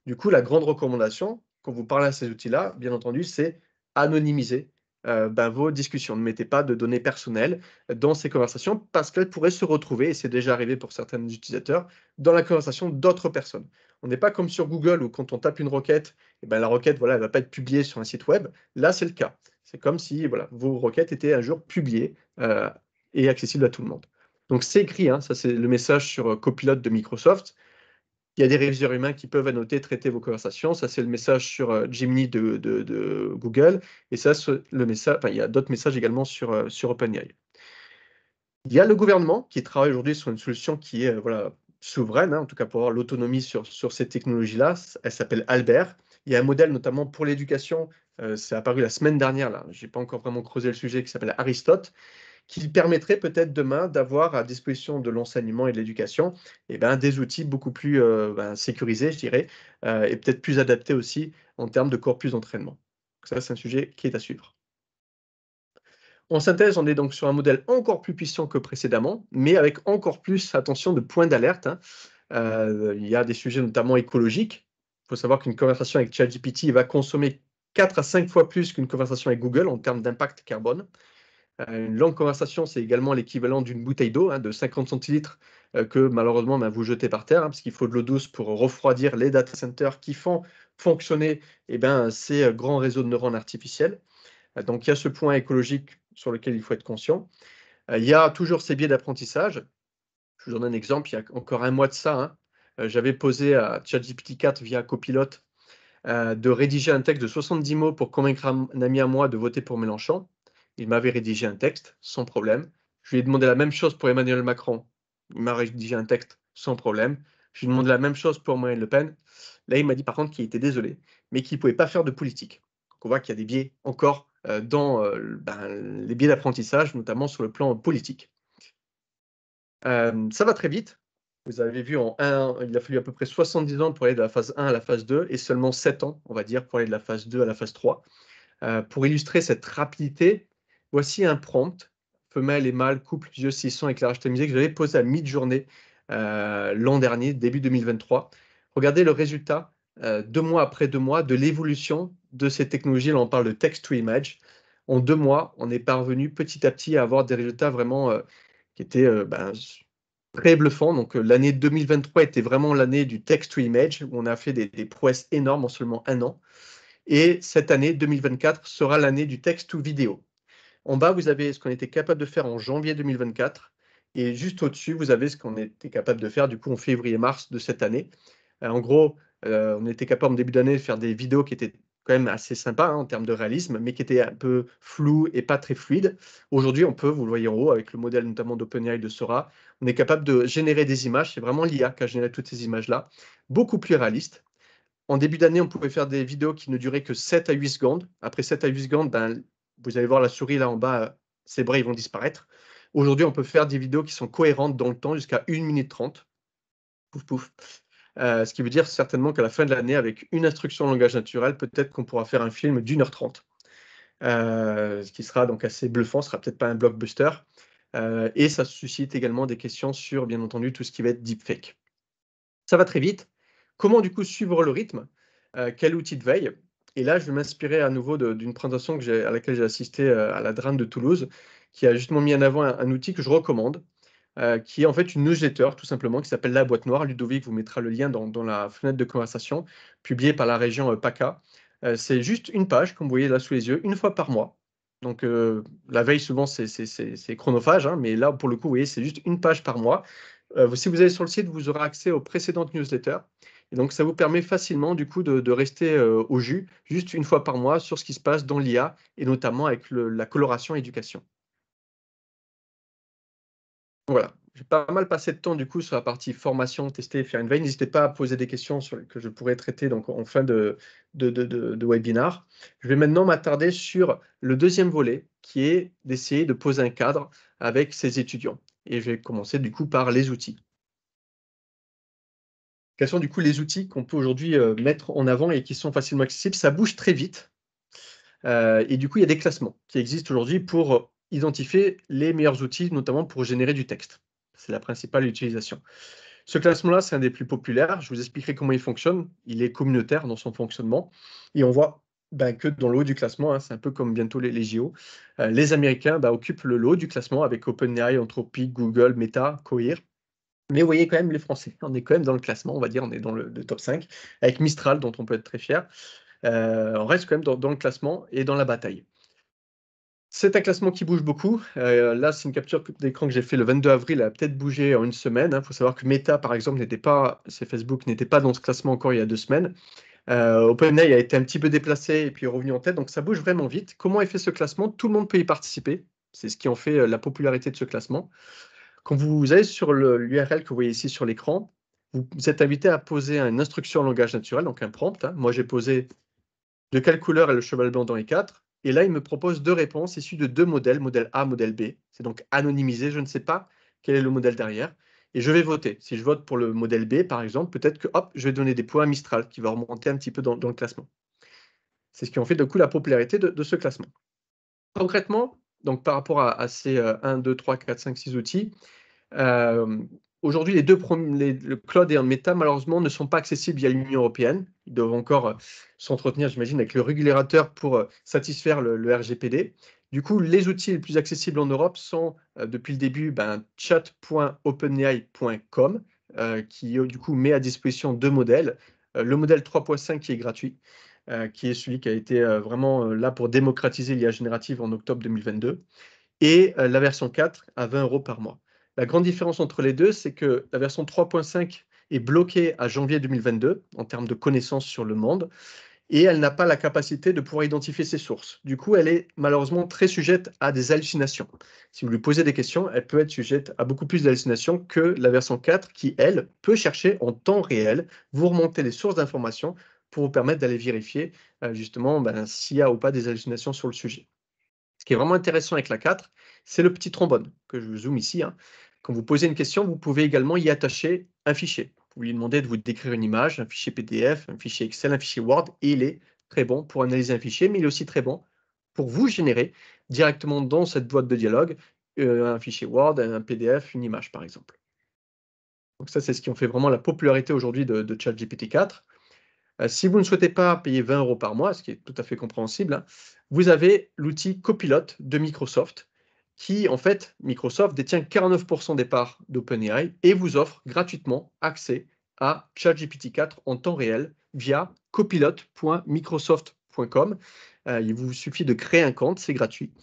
Du coup, la grande recommandation, quand vous parlez à ces outils-là, bien entendu, c'est anonymiser vos discussions. Ne mettez pas de données personnelles dans ces conversations parce qu'elles pourraient se retrouver, et c'est déjà arrivé pour certains utilisateurs, dans la conversation d'autres personnes. On n'est pas comme sur Google où quand on tape une requête, la requête, elle ne va pas être publiée sur un site web. Là, c'est le cas. C'est comme si vos requêtes étaient un jour publiées et accessibles à tout le monde. Donc, c'est écrit, ça c'est le message sur Copilot de Microsoft. Il y a des réviseurs humains qui peuvent annoter, traiter vos conversations. Ça, c'est le message sur Gemini de Google. Et ça, le message, il y a d'autres messages également sur OpenAI. Il y a le gouvernement qui travaille aujourd'hui sur une solution qui est souveraine, en tout cas pour avoir l'autonomie sur ces technologies-là. Elle s'appelle Albert. Il y a un modèle notamment pour l'éducation. C'est apparu la semaine dernière. Je n'ai pas encore vraiment creusé le sujet, qui s'appelle Aristote, qui permettrait peut-être demain d'avoir à disposition de l'enseignement et de l'éducation des outils beaucoup plus sécurisés, je dirais, et peut-être plus adaptés aussi en termes de corpus d'entraînement. Ça, c'est un sujet qui est à suivre. En synthèse, on est donc sur un modèle encore plus puissant que précédemment, mais avec encore plus, attention, de points d'alerte. Il y a des sujets notamment écologiques. Il faut savoir qu'une conversation avec ChatGPT va consommer 4 à 5 fois plus qu'une conversation avec Google en termes d'impact carbone. Une longue conversation, c'est également l'équivalent d'une bouteille d'eau de 50 centilitres que malheureusement vous jetez par terre, parce qu'il faut de l'eau douce pour refroidir les data centers qui font fonctionner ces grands réseaux de neurones artificiels. Donc il y a ce point écologique sur lequel il faut être conscient. Il y a toujours ces biais d'apprentissage. Je vous donne un exemple, il y a encore un mois de ça, j'avais posé à ChatGPT 4 via Copilot de rédiger un texte de 70 mots pour convaincre un ami à moi de voter pour Mélenchon. Il m'avait rédigé un texte sans problème. Je lui ai demandé la même chose pour Emmanuel Macron. Il m'a rédigé un texte sans problème. Je lui ai demandé la même chose pour Marine Le Pen. Là, il m'a dit par contre qu'il était désolé, mais qu'il ne pouvait pas faire de politique. Donc, on voit qu'il y a des biais encore dans les biais d'apprentissage, notamment sur le plan politique. Ça va très vite. Vous avez vu il a fallu à peu près 70 ans pour aller de la phase 1 à la phase 2 et seulement 7 ans, on va dire, pour aller de la phase 2 à la phase 3. Pour illustrer cette rapidité, voici un prompt, femelle et mâle, couple, yeux 600, éclairage tamisé, que j'avais posé à mi-journée l'an dernier, début 2023. Regardez le résultat, 2 mois après 2 mois, de l'évolution de ces technologies. Là, on parle de text-to-image. En 2 mois, on est parvenu petit à petit à avoir des résultats vraiment qui étaient très bluffants. Donc, l'année 2023 était vraiment l'année du text-to-image, où on a fait des prouesses énormes en seulement 1 an. Et cette année, 2024, sera l'année du text-to-vidéo. En bas, vous avez ce qu'on était capable de faire en janvier 2024. Et juste au-dessus, vous avez ce qu'on était capable de faire du coup en février-mars de cette année. En gros, on était capable en début d'année de faire des vidéos qui étaient quand même assez sympas en termes de réalisme, mais qui étaient un peu floues et pas très fluides. Aujourd'hui, on peut, vous le voyez en haut, avec le modèle notamment d'OpenAI de Sora, on est capable de générer des images. C'est vraiment l'IA qui a généré toutes ces images-là, beaucoup plus réalistes. En début d'année, on pouvait faire des vidéos qui ne duraient que 7 à 8 secondes. Après 7 à 8 secondes, vous allez voir la souris là en bas, ses bras ils vont disparaître. Aujourd'hui, on peut faire des vidéos qui sont cohérentes dans le temps jusqu'à 1 minute 30. Pouf, pouf. Ce qui veut dire certainement qu'à la fin de l'année, avec une instruction en langage naturel, peut-être qu'on pourra faire un film d'1h30. Ce qui sera donc assez bluffant, ce ne sera peut-être pas un blockbuster. Et ça suscite également des questions sur, bien entendu, tout ce qui va être deepfake. Ça va très vite. Comment du coup suivre le rythme? Quel outil de veille? Et là, je vais m'inspirer à nouveau d'une présentation à laquelle j'ai assisté à la DRAN de Toulouse, qui a justement mis en avant un outil que je recommande, qui est en fait une newsletter tout simplement, qui s'appelle La Boîte Noire. Ludovic vous mettra le lien dans la fenêtre de conversation, publiée par la région PACA. C'est juste une page, comme vous voyez là sous les yeux, une fois par mois. Donc la veille, souvent, c'est chronophage, mais là, pour le coup, vous voyez, c'est juste une page par mois. Si vous allez sur le site, vous aurez accès aux précédentes newsletters. Et donc, ça vous permet facilement, du coup, de rester au jus, juste une fois par mois, sur ce qui se passe dans l'IA, et notamment avec la coloration éducation. Voilà, j'ai pas mal passé de temps, du coup, sur la partie formation, tester, faire une veille. N'hésitez pas à poser des questions que je pourrais traiter donc, en fin de webinar. Je vais maintenant m'attarder sur le deuxième volet, qui est d'essayer de poser un cadre avec ces étudiants. Et je vais commencer, du coup, par les outils. Quels sont du coup les outils qu'on peut aujourd'hui mettre en avant et qui sont facilement accessibles? Ça bouge très vite. Et du coup, il y a des classements qui existent aujourd'hui pour identifier les meilleurs outils, notamment pour générer du texte. C'est la principale utilisation. Ce classement-là, c'est un des plus populaires. Je vous expliquerai comment il fonctionne. Il est communautaire dans son fonctionnement. Et on voit que dans le haut du classement, c'est un peu comme bientôt les JO, les Américains occupent le haut du classement avec OpenAI, Anthropic, Google, Meta, Cohere. Mais vous voyez quand même les Français, on est quand même dans le classement, on va dire, on est dans le top 5, avec Mistral, dont on peut être très fier. On reste quand même dans le classement et dans la bataille. C'est un classement qui bouge beaucoup. Là, c'est une capture d'écran que j'ai fait le 22 avril, elle a peut-être bougé en une semaine. Il faut savoir que Meta, par exemple, c'est Facebook, n'était pas dans ce classement encore il y a 2 semaines. OpenAI a été un petit peu déplacé et puis est revenu en tête, donc ça bouge vraiment vite. Comment est fait ce classement? Tout le monde peut y participer. C'est ce qui en fait la popularité de ce classement. Quand vous allez sur l'URL que vous voyez ici sur l'écran, vous êtes invité à poser une instruction en langage naturel, donc un prompt. Moi, j'ai posé de quelle couleur est le cheval blanc dans les 4. Et là, il me propose 2 réponses issues de 2 modèles, modèle A, modèle B. C'est donc anonymisé, je ne sais pas quel est le modèle derrière. Et je vais voter. Si je vote pour le modèle B, par exemple, peut-être que hop, je vais donner des points à Mistral, qui va remonter un petit peu dans le classement. C'est ce qui en fait de coup la popularité de ce classement. Concrètement, donc par rapport à ces 1, 2, 3, 4, 5, 6 outils, aujourd'hui, le cloud et Meta, malheureusement, ne sont pas accessibles via l'Union européenne. Ils doivent encore s'entretenir, j'imagine, avec le régulateur pour satisfaire le RGPD. Du coup, les outils les plus accessibles en Europe sont, depuis le début, chat.openai.com, qui du coup met à disposition 2 modèles. Le modèle 3.5 qui est gratuit, qui est celui qui a été vraiment là pour démocratiser l'IA générative en octobre 2022, et la version 4 à 20 € par mois. La grande différence entre les deux, c'est que la version 3.5 est bloquée à janvier 2022 en termes de connaissances sur le monde, et elle n'a pas la capacité de pouvoir identifier ses sources. Du coup, elle est malheureusement très sujette à des hallucinations. Si vous lui posez des questions, elle peut être sujette à beaucoup plus d'hallucinations que la version 4 qui, elle, peut chercher en temps réel, vous remonter les sources d'informations pour vous permettre d'aller vérifier justement s'il y a ou pas des hallucinations sur le sujet. Ce qui est vraiment intéressant avec la 4, c'est le petit trombone que je zoome ici. Quand vous posez une question, vous pouvez également y attacher un fichier. Vous lui demandez de vous décrire une image, un fichier PDF, un fichier Excel, un fichier Word, et il est très bon pour analyser un fichier, mais il est aussi très bon pour vous générer directement dans cette boîte de dialogue un fichier Word, un PDF, une image par exemple. Donc ça, c'est ce qui en fait vraiment la popularité aujourd'hui de ChatGPT 4. Si vous ne souhaitez pas payer 20 € par mois, ce qui est tout à fait compréhensible, vous avez l'outil Copilot de Microsoft qui, en fait, Microsoft détient 49% des parts d'OpenAI et vous offre gratuitement accès à ChatGPT 4 en temps réel via copilot.microsoft.com. Il vous suffit de créer un compte, c'est gratuit.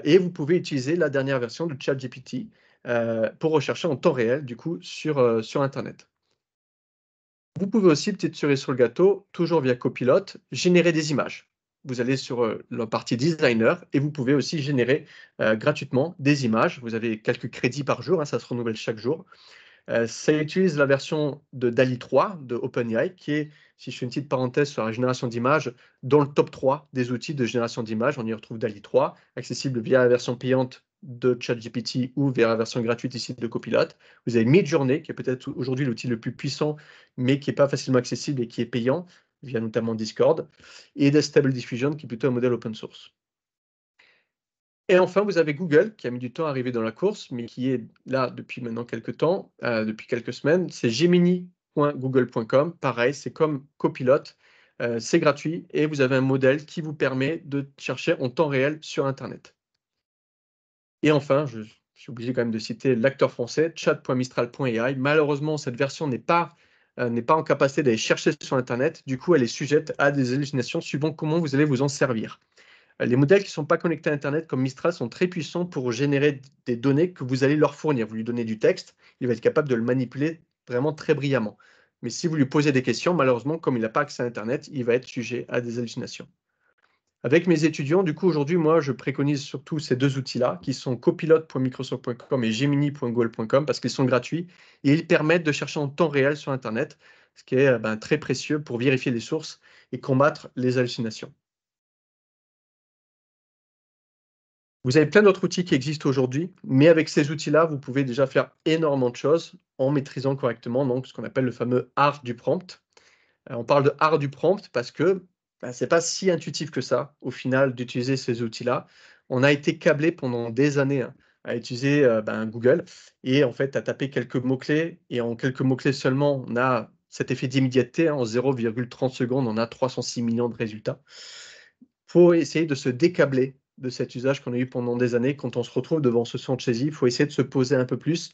Et vous pouvez utiliser la dernière version de ChatGPT pour rechercher en temps réel, du coup, sur Internet. Vous pouvez aussi, petite cerise sur le gâteau, toujours via Copilot, générer des images. Vous allez sur la partie designer et vous pouvez aussi générer gratuitement des images. Vous avez quelques crédits par jour, ça se renouvelle chaque jour. Ça utilise la version de DALL-E 3 de OpenAI, qui est, si je fais une petite parenthèse sur la génération d'images, dans le top 3 des outils de génération d'images. On y retrouve DALL-E 3, accessible via la version payante de ChatGPT ou via la version gratuite ici de Copilot. Vous avez Midjourney, qui est peut-être aujourd'hui l'outil le plus puissant, mais qui n'est pas facilement accessible et qui est payant, via notamment Discord, et de Stable Diffusion, qui est plutôt un modèle open source. Et enfin, vous avez Google, qui a mis du temps à arriver dans la course, mais qui est là depuis maintenant quelques temps, depuis quelques semaines. C'est gemini.google.com. Pareil, c'est comme Copilot, c'est gratuit et vous avez un modèle qui vous permet de chercher en temps réel sur Internet. Et enfin, je suis obligé quand même de citer l'acteur français, chat.mistral.ai. Malheureusement, cette version n'est pas en capacité d'aller chercher sur Internet. Du coup, elle est sujette à des hallucinations suivant comment vous allez vous en servir. Les modèles qui ne sont pas connectés à Internet comme Mistral sont très puissants pour générer des données que vous allez leur fournir. Vous lui donnez du texte, il va être capable de le manipuler vraiment très brillamment. Mais si vous lui posez des questions, malheureusement, comme il n'a pas accès à Internet, il va être sujet à des hallucinations. Avec mes étudiants, du coup, aujourd'hui, moi, je préconise surtout ces deux outils-là, qui sont copilot.microsoft.com et gemini.google.com, parce qu'ils sont gratuits et ils permettent de chercher en temps réel sur Internet, ce qui est très précieux pour vérifier les sources et combattre les hallucinations. Vous avez plein d'autres outils qui existent aujourd'hui, mais avec ces outils-là, vous pouvez déjà faire énormément de choses en maîtrisant correctement donc, ce qu'on appelle le fameux art du prompt. On parle de art du prompt parce que ce n'est pas si intuitif que ça, au final, d'utiliser ces outils-là. On a été câblé pendant des années à utiliser Google et en fait à taper quelques mots-clés et en quelques mots-clés seulement, on a cet effet d'immédiateté. En 0,30 secondes, on a 306 millions de résultats. Il faut essayer de se décabler de cet usage qu'on a eu pendant des années. Quand on se retrouve devant ce centre saisie, il faut essayer de se poser un peu plus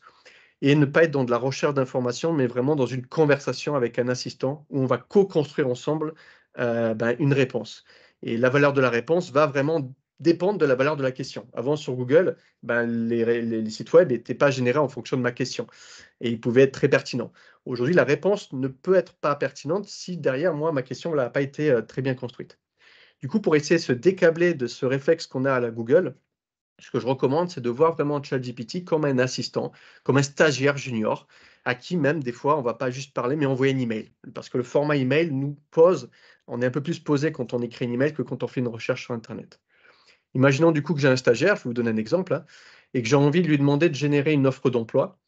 et ne pas être dans de la recherche d'informations, mais vraiment dans une conversation avec un assistant où on va co-construire ensemble une réponse. Et la valeur de la réponse va vraiment dépendre de la valeur de la question. Avant, sur Google, les sites web n'étaient pas générés en fonction de ma question et ils pouvaient être très pertinents. Aujourd'hui, la réponse ne peut être pas pertinente si derrière moi, ma question n'a pas été très bien construite. Du coup, pour essayer de se décabler de ce réflexe qu'on a à la Google, ce que je recommande, c'est de voir vraiment ChatGPT comme un assistant, comme un stagiaire junior, à qui même, des fois, on ne va pas juste parler, mais envoyer un email. Parce que le format email nous pose, on est un peu plus posé quand on écrit un email que quand on fait une recherche sur Internet. Imaginons du coup que j'ai un stagiaire, je vais vous donner un exemple, et que j'ai envie de lui demander de générer une offre d'emploi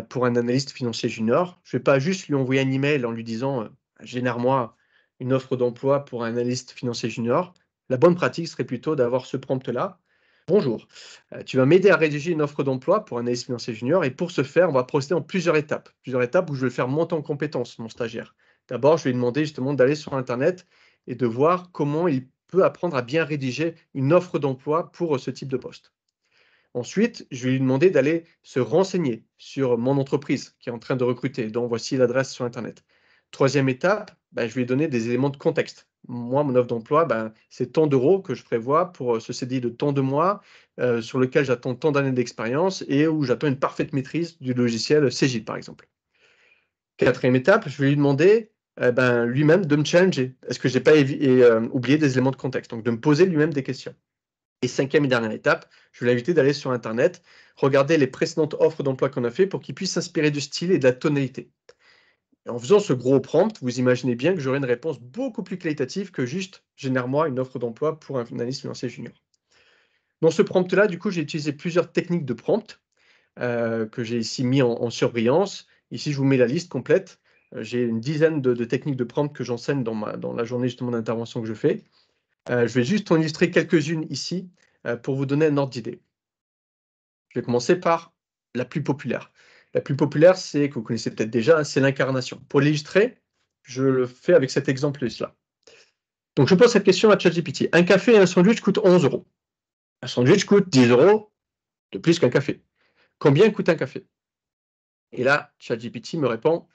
pour un analyste financier junior. Je ne vais pas juste lui envoyer un email en lui disant génère-moi une offre d'emploi pour un analyste financier junior. La bonne pratique serait plutôt d'avoir ce prompt-là. Bonjour, tu vas m'aider à rédiger une offre d'emploi pour un analyste financier junior et pour ce faire, on va procéder en plusieurs étapes où je vais le faire monter en compétence, mon stagiaire. D'abord, je vais lui demander justement d'aller sur Internet et de voir comment il peut apprendre à bien rédiger une offre d'emploi pour ce type de poste. Ensuite, je vais lui demander d'aller se renseigner sur mon entreprise qui est en train de recruter, dont voici l'adresse sur Internet. Troisième étape, je vais lui donner des éléments de contexte. Moi, mon offre d'emploi, c'est tant d'euros que je prévois pour ce CDI de tant de mois, sur lequel j'attends tant d'années d'expérience et où j'attends une parfaite maîtrise du logiciel Cegid, par exemple. Quatrième étape, je vais lui demander lui-même de me challenger. Est-ce que je n'ai pas oublié des éléments de contexte? Donc, de me poser lui-même des questions. Et cinquième et dernière étape, je vais l'inviter d'aller sur Internet, regarder les précédentes offres d'emploi qu'on a fait pour qu'il puisse s'inspirer du style et de la tonalité. Et en faisant ce gros prompt, vous imaginez bien que j'aurai une réponse beaucoup plus qualitative que juste « génère-moi une offre d'emploi pour un analyste financier junior ». Dans ce prompt-là, du coup, j'ai utilisé plusieurs techniques de prompt que j'ai ici mis en surbrillance. Ici, je vous mets la liste complète. J'ai une dizaine de techniques de prompt que j'enseigne dans la journée justement d'intervention que je fais. Je vais juste en illustrer quelques-unes ici pour vous donner un ordre d'idée. Je vais commencer par la plus populaire. La plus populaire, c'est, que vous connaissez peut-être déjà, c'est l'incarnation. Pour l'illustrer, je le fais avec cet exemple-là. Donc, je pose cette question à ChatGPT. Un café et un sandwich coûtent 11 euros. Un sandwich coûte 10 euros de plus qu'un café. Combien coûte un café? Et là, ChatGPT me répond,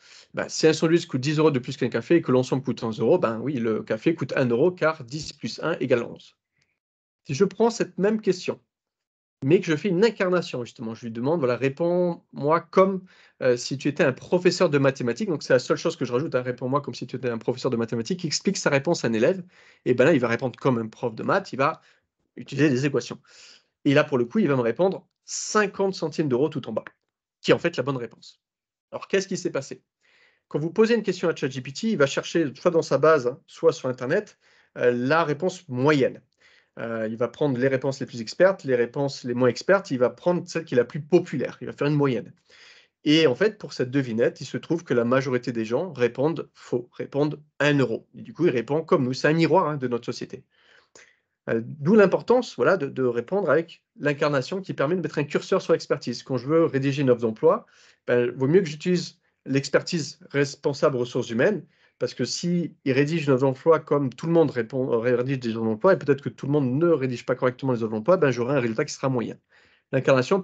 si un sandwich coûte 10 euros de plus qu'un café et que l'ensemble coûte 11 euros, oui, le café coûte 1 euro car 10 plus 1 égale 11. Si je prends cette même question, mais que je fais une incarnation justement, je lui demande, voilà, réponds-moi comme si tu étais un professeur de mathématiques, donc c'est la seule chose que je rajoute, réponds-moi comme si tu étais un professeur de mathématiques qui explique sa réponse à un élève, et là, il va répondre comme un prof de maths, il va utiliser des équations. Et là, pour le coup, il va me répondre 50 centimes d'euros tout en bas, qui est en fait la bonne réponse. Alors, qu'est-ce qui s'est passé? Quand vous posez une question à ChatGPT, il va chercher soit dans sa base, soit sur Internet, la réponse moyenne. Il va prendre les réponses les plus expertes, les réponses les moins expertes, il va prendre celle qui est la plus populaire, il va faire une moyenne. Et en fait, pour cette devinette, il se trouve que la majorité des gens répondent faux, répondent 1 euro. Et du coup, il répond comme nous, c'est un miroir de notre société. D'où l'importance de répondre avec l'incarnation qui permet de mettre un curseur sur l'expertise. Quand je veux rédiger une offre d'emploi, vaut mieux que j'utilise l'expertise responsable ressources humaines, parce que s'il rédige une offre d'emploi comme tout le monde rédige des offres d'emploi, et peut-être que tout le monde ne rédige pas correctement les offres d'emploi, j'aurai un résultat qui sera moyen. L'incarnation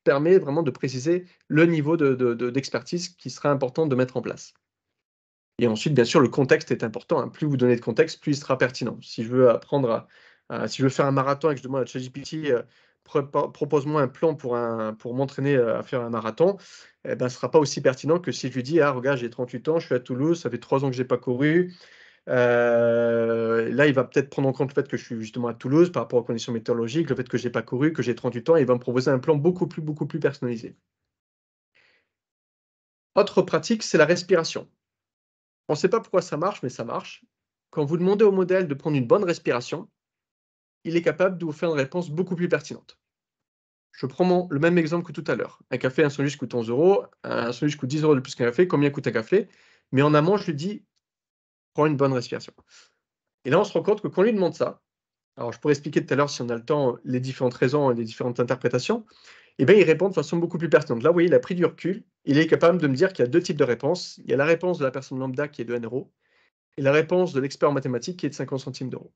permet vraiment de préciser le niveau d'expertise qui sera important de mettre en place. Et ensuite, bien sûr, le contexte est important. Plus vous donnez de contexte, plus il sera pertinent. Si je veux apprendre Si je veux faire un marathon et que je demande à ChatGPT, propose-moi un plan pour m'entraîner à faire un marathon, eh ben, ce ne sera pas aussi pertinent que si je lui dis, ah, regarde, j'ai 38 ans, je suis à Toulouse, ça fait 3 ans que je n'ai pas couru. Là, il va peut-être prendre en compte le fait que je suis justement à Toulouse par rapport aux conditions météorologiques, le fait que je n'ai pas couru, que j'ai 38 ans, et il va me proposer un plan beaucoup plus personnalisé. Autre pratique, c'est la respiration. On ne sait pas pourquoi ça marche, mais ça marche. Quand vous demandez au modèle de prendre une bonne respiration, il est capable de vous faire une réponse beaucoup plus pertinente. Je prends le même exemple que tout à l'heure. Un café, un sandwich coûte 11 €, un sandwich coûte 10 € de plus qu'un café. Combien coûte un café? Mais en amont, je lui dis, prends une bonne respiration. Et là, on se rend compte que quand on lui demande ça, alors je pourrais expliquer tout à l'heure, si on a le temps, les différentes raisons et les différentes interprétations, et bien, il répond de façon beaucoup plus pertinente. Là, vous voyez, il a pris du recul. Il est capable de me dire qu'il y a 2 types de réponses. Il y a la réponse de la personne lambda qui est de 1 € et la réponse de l'expert en mathématiques qui est de 50 centimes d'euros.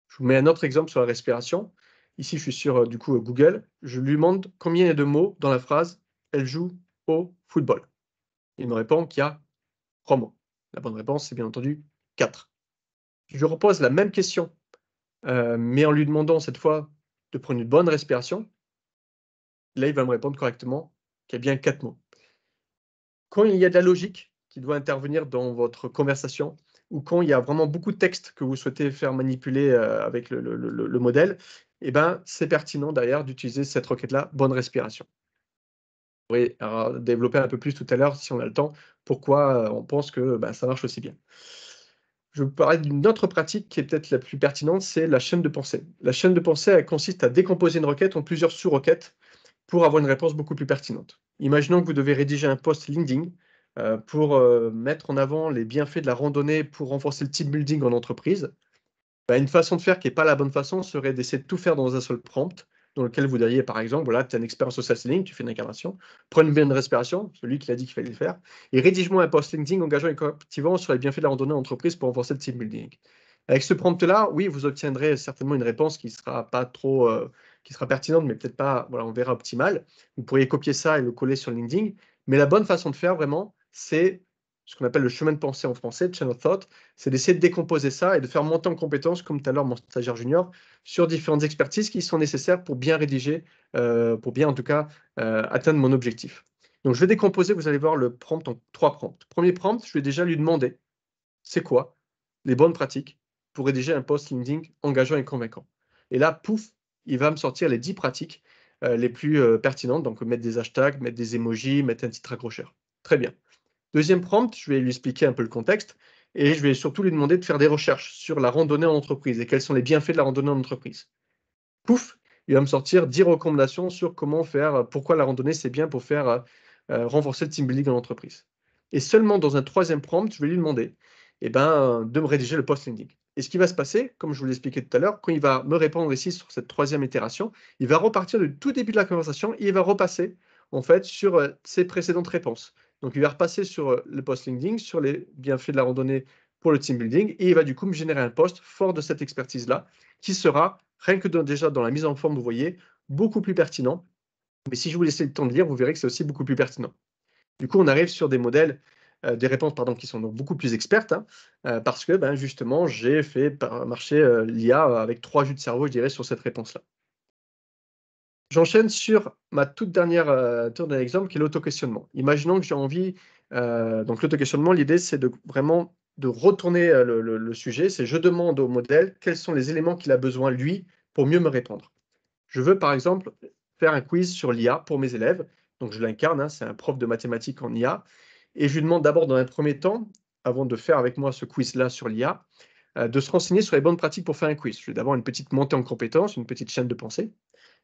Je vous mets un autre exemple sur la respiration. Ici, je suis sur du coup Google. Je lui demande combien il y a de mots dans la phrase « Elle joue au football ». Il me répond qu'il y a 3 mots. La bonne réponse, c'est bien entendu 4. Je lui repose la même question, mais en lui demandant cette fois de prendre une bonne respiration. Là, il va me répondre correctement qu'il y a bien 4 mots. Quand il y a de la logique qui doit intervenir dans votre conversation, ou quand il y a vraiment beaucoup de texte que vous souhaitez faire manipuler avec le modèle, eh ben, c'est pertinent derrière d'utiliser cette requête-là, bonne respiration. Vous pourrez développer un peu plus tout à l'heure, si on a le temps, pourquoi on pense que ça marche aussi bien. Je vais vous parler d'une autre pratique qui est peut-être la plus pertinente, c'est la chaîne de pensée. La chaîne de pensée, elle consiste à décomposer une requête en plusieurs sous-requêtes pour avoir une réponse beaucoup plus pertinente. Imaginons que vous devez rédiger un post LinkedIn pour mettre en avant les bienfaits de la randonnée pour renforcer le team building en entreprise. Une façon de faire qui n'est pas la bonne façon serait d'essayer de tout faire dans un seul prompt, dans lequel vous diriez, par exemple, voilà, tu es un expert en social selling, tu fais une incarnation, prends une bonne respiration, celui qui l'a dit qu'il fallait le faire, et rédige-moi un post LinkedIn engageant et captivant sur les bienfaits de la randonnée en entreprise pour renforcer le team building. Avec ce prompt-là, oui, vous obtiendrez certainement une réponse qui sera pas trop, qui sera pertinente, mais peut-être pas, voilà, on verra optimale. Vous pourriez copier ça et le coller sur LinkedIn. Mais la bonne façon de faire vraiment, c'est ce qu'on appelle le chemin de pensée en français, chain of thought, c'est d'essayer de décomposer ça et de faire monter en compétences, comme tout à l'heure mon stagiaire junior, sur différentes expertises qui sont nécessaires pour bien rédiger, pour bien en tout cas atteindre mon objectif. Donc je vais décomposer, vous allez voir le prompt en 3 prompts. Premier prompt, je vais déjà lui demander, c'est quoi les bonnes pratiques pour rédiger un post LinkedIn engageant et convaincant. Et là, pouf, il va me sortir les 10 pratiques les plus pertinentes, donc mettre des hashtags, mettre des emojis, mettre un titre accrocheur. Très bien. Deuxième prompt, je vais lui expliquer un peu le contexte et je vais surtout lui demander de faire des recherches sur la randonnée en entreprise et quels sont les bienfaits de la randonnée en entreprise. Pouf, il va me sortir 10 recommandations sur comment faire, pourquoi la randonnée c'est bien pour faire renforcer le team building en entreprise. Et seulement dans un troisième prompt, je vais lui demander de me rédiger le post LinkedIn. Et ce qui va se passer, comme je vous l'ai expliqué tout à l'heure, quand il va me répondre ici sur cette troisième itération, il va repartir du tout début de la conversation et il va repasser en fait sur ses précédentes réponses. Donc il va repasser sur le post LinkedIn, sur les bienfaits de la randonnée pour le team building et il va du coup me générer un post fort de cette expertise-là qui sera, rien que déjà dans la mise en forme, vous voyez, beaucoup plus pertinent. Mais si je vous laisse le temps de lire, vous verrez que c'est aussi beaucoup plus pertinent. Du coup, on arrive sur des modèles, des réponses pardon, qui sont donc beaucoup plus expertes, parce que justement, j'ai fait marcher l'IA avec 3 jus de cerveau, je dirais, sur cette réponse-là. J'enchaîne sur ma toute dernière exemple qui est l'auto-questionnement. Imaginons que j'ai envie, donc l'auto-questionnement, l'idée c'est vraiment de retourner le sujet, c'est je demande au modèle quels sont les éléments qu'il a besoin lui pour mieux me répondre. Je veux par exemple faire un quiz sur l'IA pour mes élèves, donc je l'incarne, c'est un prof de mathématiques en IA et je lui demande d'abord dans un premier temps, avant de faire avec moi ce quiz-là sur l'IA, de se renseigner sur les bonnes pratiques pour faire un quiz. Je vais d'abord une petite montée en compétences, une petite chaîne de pensée.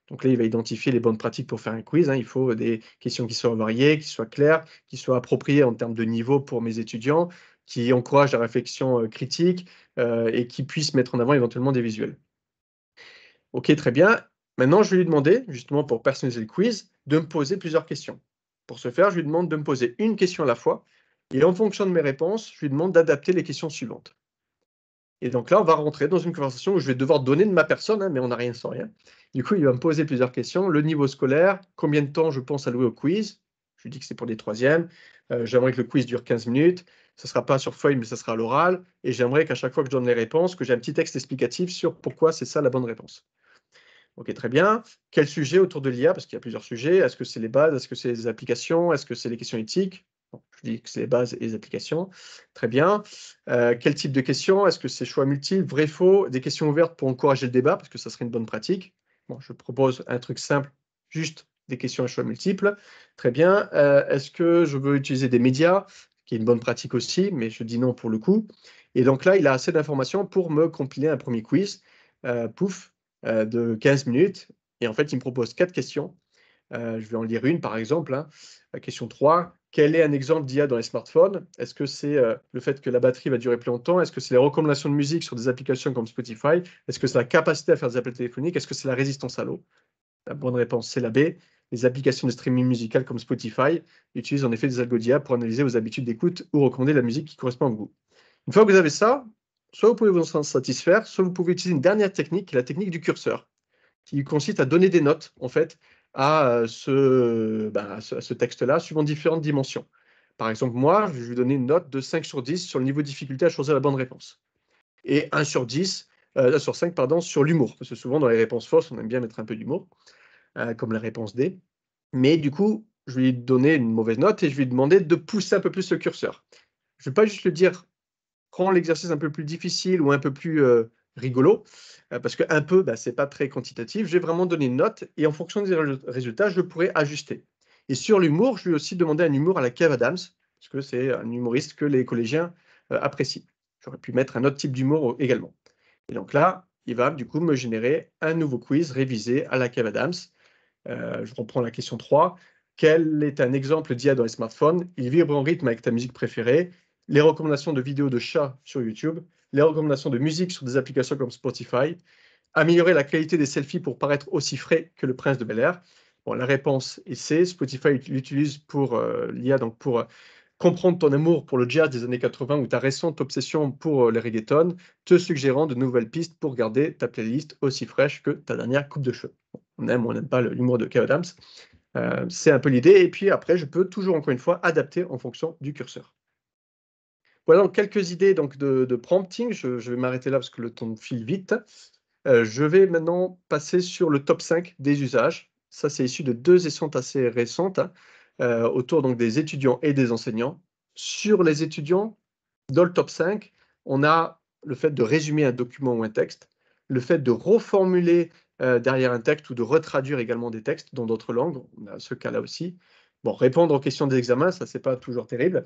Donc là, il va identifier les bonnes pratiques pour faire un quiz, Il faut des questions qui soient variées, qui soient claires, qui soient appropriées en termes de niveau pour mes étudiants, qui encouragent la réflexion critique et qui puissent mettre en avant éventuellement des visuels. OK, très bien. Maintenant, je vais lui demander, justement pour personnaliser le quiz, de me poser plusieurs questions. Pour ce faire, je lui demande de me poser une question à la fois et en fonction de mes réponses, je lui demande d'adapter les questions suivantes. Et donc là, on va rentrer dans une conversation où je vais devoir donner de ma personne, mais on n'a rien sans rien. Du coup, il va me poser plusieurs questions. Le niveau scolaire, combien de temps je pense allouer au quiz? Je lui dis que c'est pour des troisièmes. J'aimerais que le quiz dure 15 minutes. Ce ne sera pas sur feuille, mais ça sera à l'oral. Et j'aimerais qu'à chaque fois que je donne les réponses, que j'ai un petit texte explicatif sur pourquoi c'est ça la bonne réponse. Ok, très bien. Quel sujet autour de l'IA? Parce qu'il y a plusieurs sujets. Est-ce que c'est les bases? Est-ce que c'est les applications? Est-ce que c'est les questions éthiques? Bon, je dis que c'est les bases et les applications. Très bien. Quel type de questions? Est-ce que c'est choix multiples, vrai, faux? Des questions ouvertes pour encourager le débat, parce que ça serait une bonne pratique. Bon, je propose un truc simple, juste des questions à choix multiples. Très bien. Est-ce que je veux utiliser des médias, qui est une bonne pratique aussi, mais je dis non pour le coup. Et donc là, il a assez d'informations pour me compiler un premier quiz. Pouf, de 15 minutes. Et en fait, il me propose 4 questions. Je vais en lire une, par exemple. Hein. Question 3. Quel est un exemple d'IA dans les smartphones? Est-ce que c'est le fait que la batterie va durer plus longtemps? Est-ce que c'est les recommandations de musique sur des applications comme Spotify? Est-ce que c'est la capacité à faire des appels téléphoniques? Est-ce que c'est la résistance à l'eau? La bonne réponse, c'est la B. Les applications de streaming musical comme Spotify utilisent en effet des algos d'IA pour analyser vos habitudes d'écoute ou recommander la musique qui correspond à vous. Une fois que vous avez ça, soit vous pouvez vous en satisfaire, soit vous pouvez utiliser une dernière technique, qui est la technique du curseur, qui consiste à donner des notes, en fait, à ce texte-là, suivant différentes dimensions. Par exemple, moi, je vais lui donner une note de 5 sur 10 sur le niveau de difficulté à choisir la bonne réponse. Et 1 sur 10, sur 5, pardon, sur l'humour. Parce que souvent, dans les réponses fausses, on aime bien mettre un peu d'humour, comme la réponse D. Mais du coup, je vais lui donner une mauvaise note et je vais lui demander de pousser un peu plus le curseur. Je ne vais pas juste lui dire prends l'exercice un peu plus difficile ou un peu plus rigolo, parce qu'un peu, ce n'est pas très quantitatif. Je vais vraiment donner une note et en fonction des résultats, je pourrais ajuster. Et sur l'humour, je vais aussi demander un humour à la Kev Adams, parce que c'est un humoriste que les collégiens apprécient. J'aurais pu mettre un autre type d'humour également. Et donc là, il va du coup me générer un nouveau quiz révisé à la Kev Adams. Je reprends la question 3. Quel est un exemple d'IA dans les smartphones? Il vibre en rythme avec ta musique préférée. Les recommandations de vidéos de chats sur YouTube. Les recommandations de musique sur des applications comme Spotify. Améliorer la qualité des selfies pour paraître aussi frais que le prince de Bel-Air. Bon, la réponse est C. Spotify l'utilise pour l'IA, donc pour comprendre ton amour pour le jazz des années 80 ou ta récente obsession pour les reggaeton, te suggérant de nouvelles pistes pour garder ta playlist aussi fraîche que ta dernière coupe de cheveux. Bon, on aime ou on n'aime pas l'humour de Kev Adams. C'est un peu l'idée. Et puis après, je peux toujours, encore une fois, adapter en fonction du curseur. Voilà donc quelques idées donc, de prompting. Je vais m'arrêter là parce que le temps file vite. Je vais maintenant passer sur le top 5 des usages. Ça, c'est issu de 2 essais assez récentes, hein, autour donc des étudiants et des enseignants. Sur les étudiants, dans le top 5, on a le fait de résumer un document ou un texte, le fait de reformuler derrière un texte ou de retraduire également des textes dans d'autres langues. On a ce cas-là aussi. Bon, répondre aux questions des examens, ça, c'est pas toujours terrible,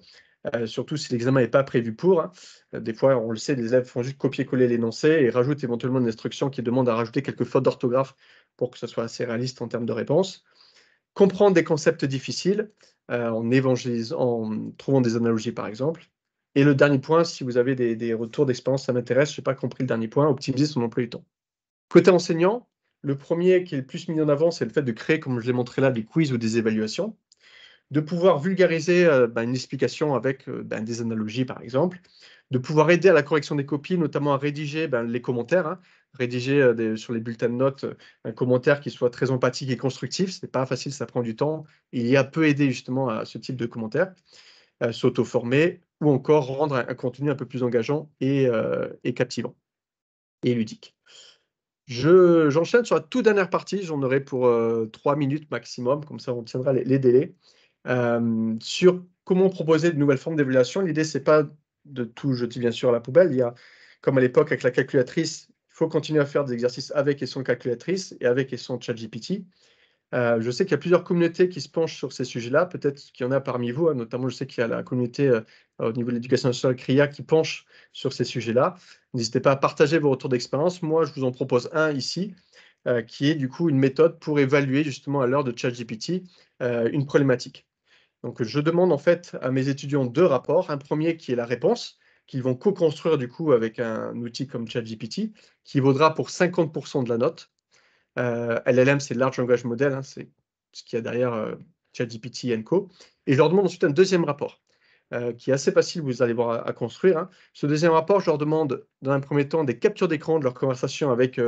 surtout si l'examen n'est pas prévu pour. Hein. Des fois, on le sait, les élèves font juste copier-coller l'énoncé et rajoutent éventuellement une instruction qui demande à rajouter quelques fautes d'orthographe pour que ce soit assez réaliste en termes de réponse. Comprendre des concepts difficiles en trouvant des analogies, par exemple. Et le dernier point, si vous avez des retours d'expérience, ça m'intéresse. Je n'ai pas compris le dernier point, optimiser son emploi du temps. Côté enseignant, le premier qui est le plus mis en avant, c'est le fait de créer, comme je l'ai montré là, des quiz ou des évaluations, de pouvoir vulgariser une explication avec des analogies, par exemple, de pouvoir aider à la correction des copies, notamment à rédiger les commentaires, hein, rédiger sur les bulletins de notes un commentaire qui soit très empathique et constructif. Ce n'est pas facile, ça prend du temps. Il y a peu aidé justement à ce type de commentaires, s'auto-former ou encore rendre un contenu un peu plus engageant et captivant et ludique. J'enchaîne sur la toute dernière partie, j'en aurai pour 3 minutes maximum, comme ça on tiendra les délais. Sur comment proposer de nouvelles formes d'évaluation. L'idée, c'est pas de tout jeter bien sûr à la poubelle. Il y a, comme à l'époque avec la calculatrice, il faut continuer à faire des exercices avec et sans calculatrice et avec et sans ChatGPT. Je sais qu'il y a plusieurs communautés qui se penchent sur ces sujets-là. Peut-être qu'il y en a parmi vous, hein, notamment je sais qu'il y a la communauté au niveau de l'éducation nationale CRIA qui penche sur ces sujets-là. N'hésitez pas à partager vos retours d'expérience. Moi, je vous en propose un ici, qui est du coup une méthode pour évaluer justement à l'heure de ChatGPT une problématique. Donc, je demande en fait à mes étudiants 2 rapports. Un premier qui est la réponse, qu'ils vont co-construire du coup avec un outil comme ChatGPT, qui vaudra pour 50% de la note. LLM, c'est Large Language Model, hein, c'est ce qu'il y a derrière ChatGPT & Co. Et je leur demande ensuite un deuxième rapport, qui est assez facile, vous allez voir, à construire. Hein. Ce deuxième rapport, je leur demande dans un premier temps des captures d'écran de leur conversation avec,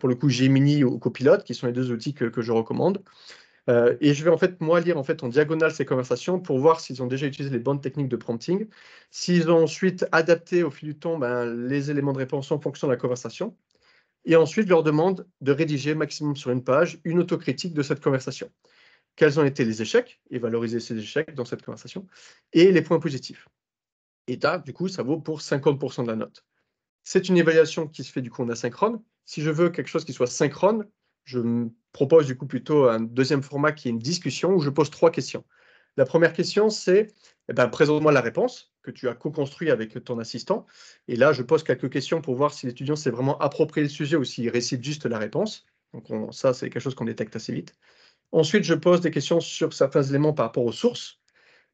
pour le coup, Gemini ou Copilot, qui sont les 2 outils que je recommande. Et je vais en fait, moi, lire en fait en diagonale ces conversations pour voir s'ils ont déjà utilisé les bonnes techniques de prompting, s'ils ont ensuite adapté au fil du temps les éléments de réponse en fonction de la conversation. Et ensuite, je leur demande de rédiger maximum sur une page une autocritique de cette conversation. Quels ont été les échecs, et valoriser ces échecs dans cette conversation, et les points positifs. Et là, du coup, ça vaut pour 50% de la note. C'est une évaluation qui se fait du coup en asynchrone. Si je veux quelque chose qui soit synchrone, je me propose du coup plutôt un deuxième format qui est une discussion où je pose 3 questions. La première question, c'est présente-moi la réponse que tu as co-construit avec ton assistant. Et là, je pose quelques questions pour voir si l'étudiant s'est vraiment approprié le sujet ou s'il récite juste la réponse. Donc ça, c'est quelque chose qu'on détecte assez vite. Ensuite, je pose des questions sur certains éléments par rapport aux sources,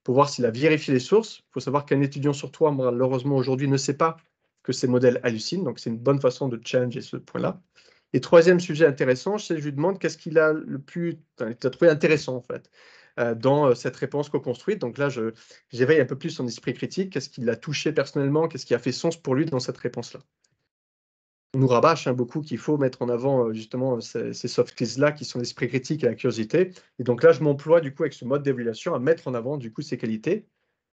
pour voir s'il a vérifié les sources. Il faut savoir qu'un étudiant sur 3, malheureusement, aujourd'hui, ne sait pas que ces modèles hallucinent. Donc, c'est une bonne façon de challenger ce point-là. Et troisième sujet intéressant, c'est je lui demande qu'est-ce qu'il a trouvé intéressant, en fait, dans cette réponse co-construite. Donc là, j'éveille un peu plus son esprit critique. Qu'est-ce qui l'a touché personnellement? Qu'est-ce qui a fait sens pour lui dans cette réponse-là? On nous rabâche beaucoup qu'il faut mettre en avant justement ces soft skills-là qui sont l'esprit critique et la curiosité. Et donc là, je m'emploie du coup avec ce mode d'évaluation à mettre en avant du coup ces qualités.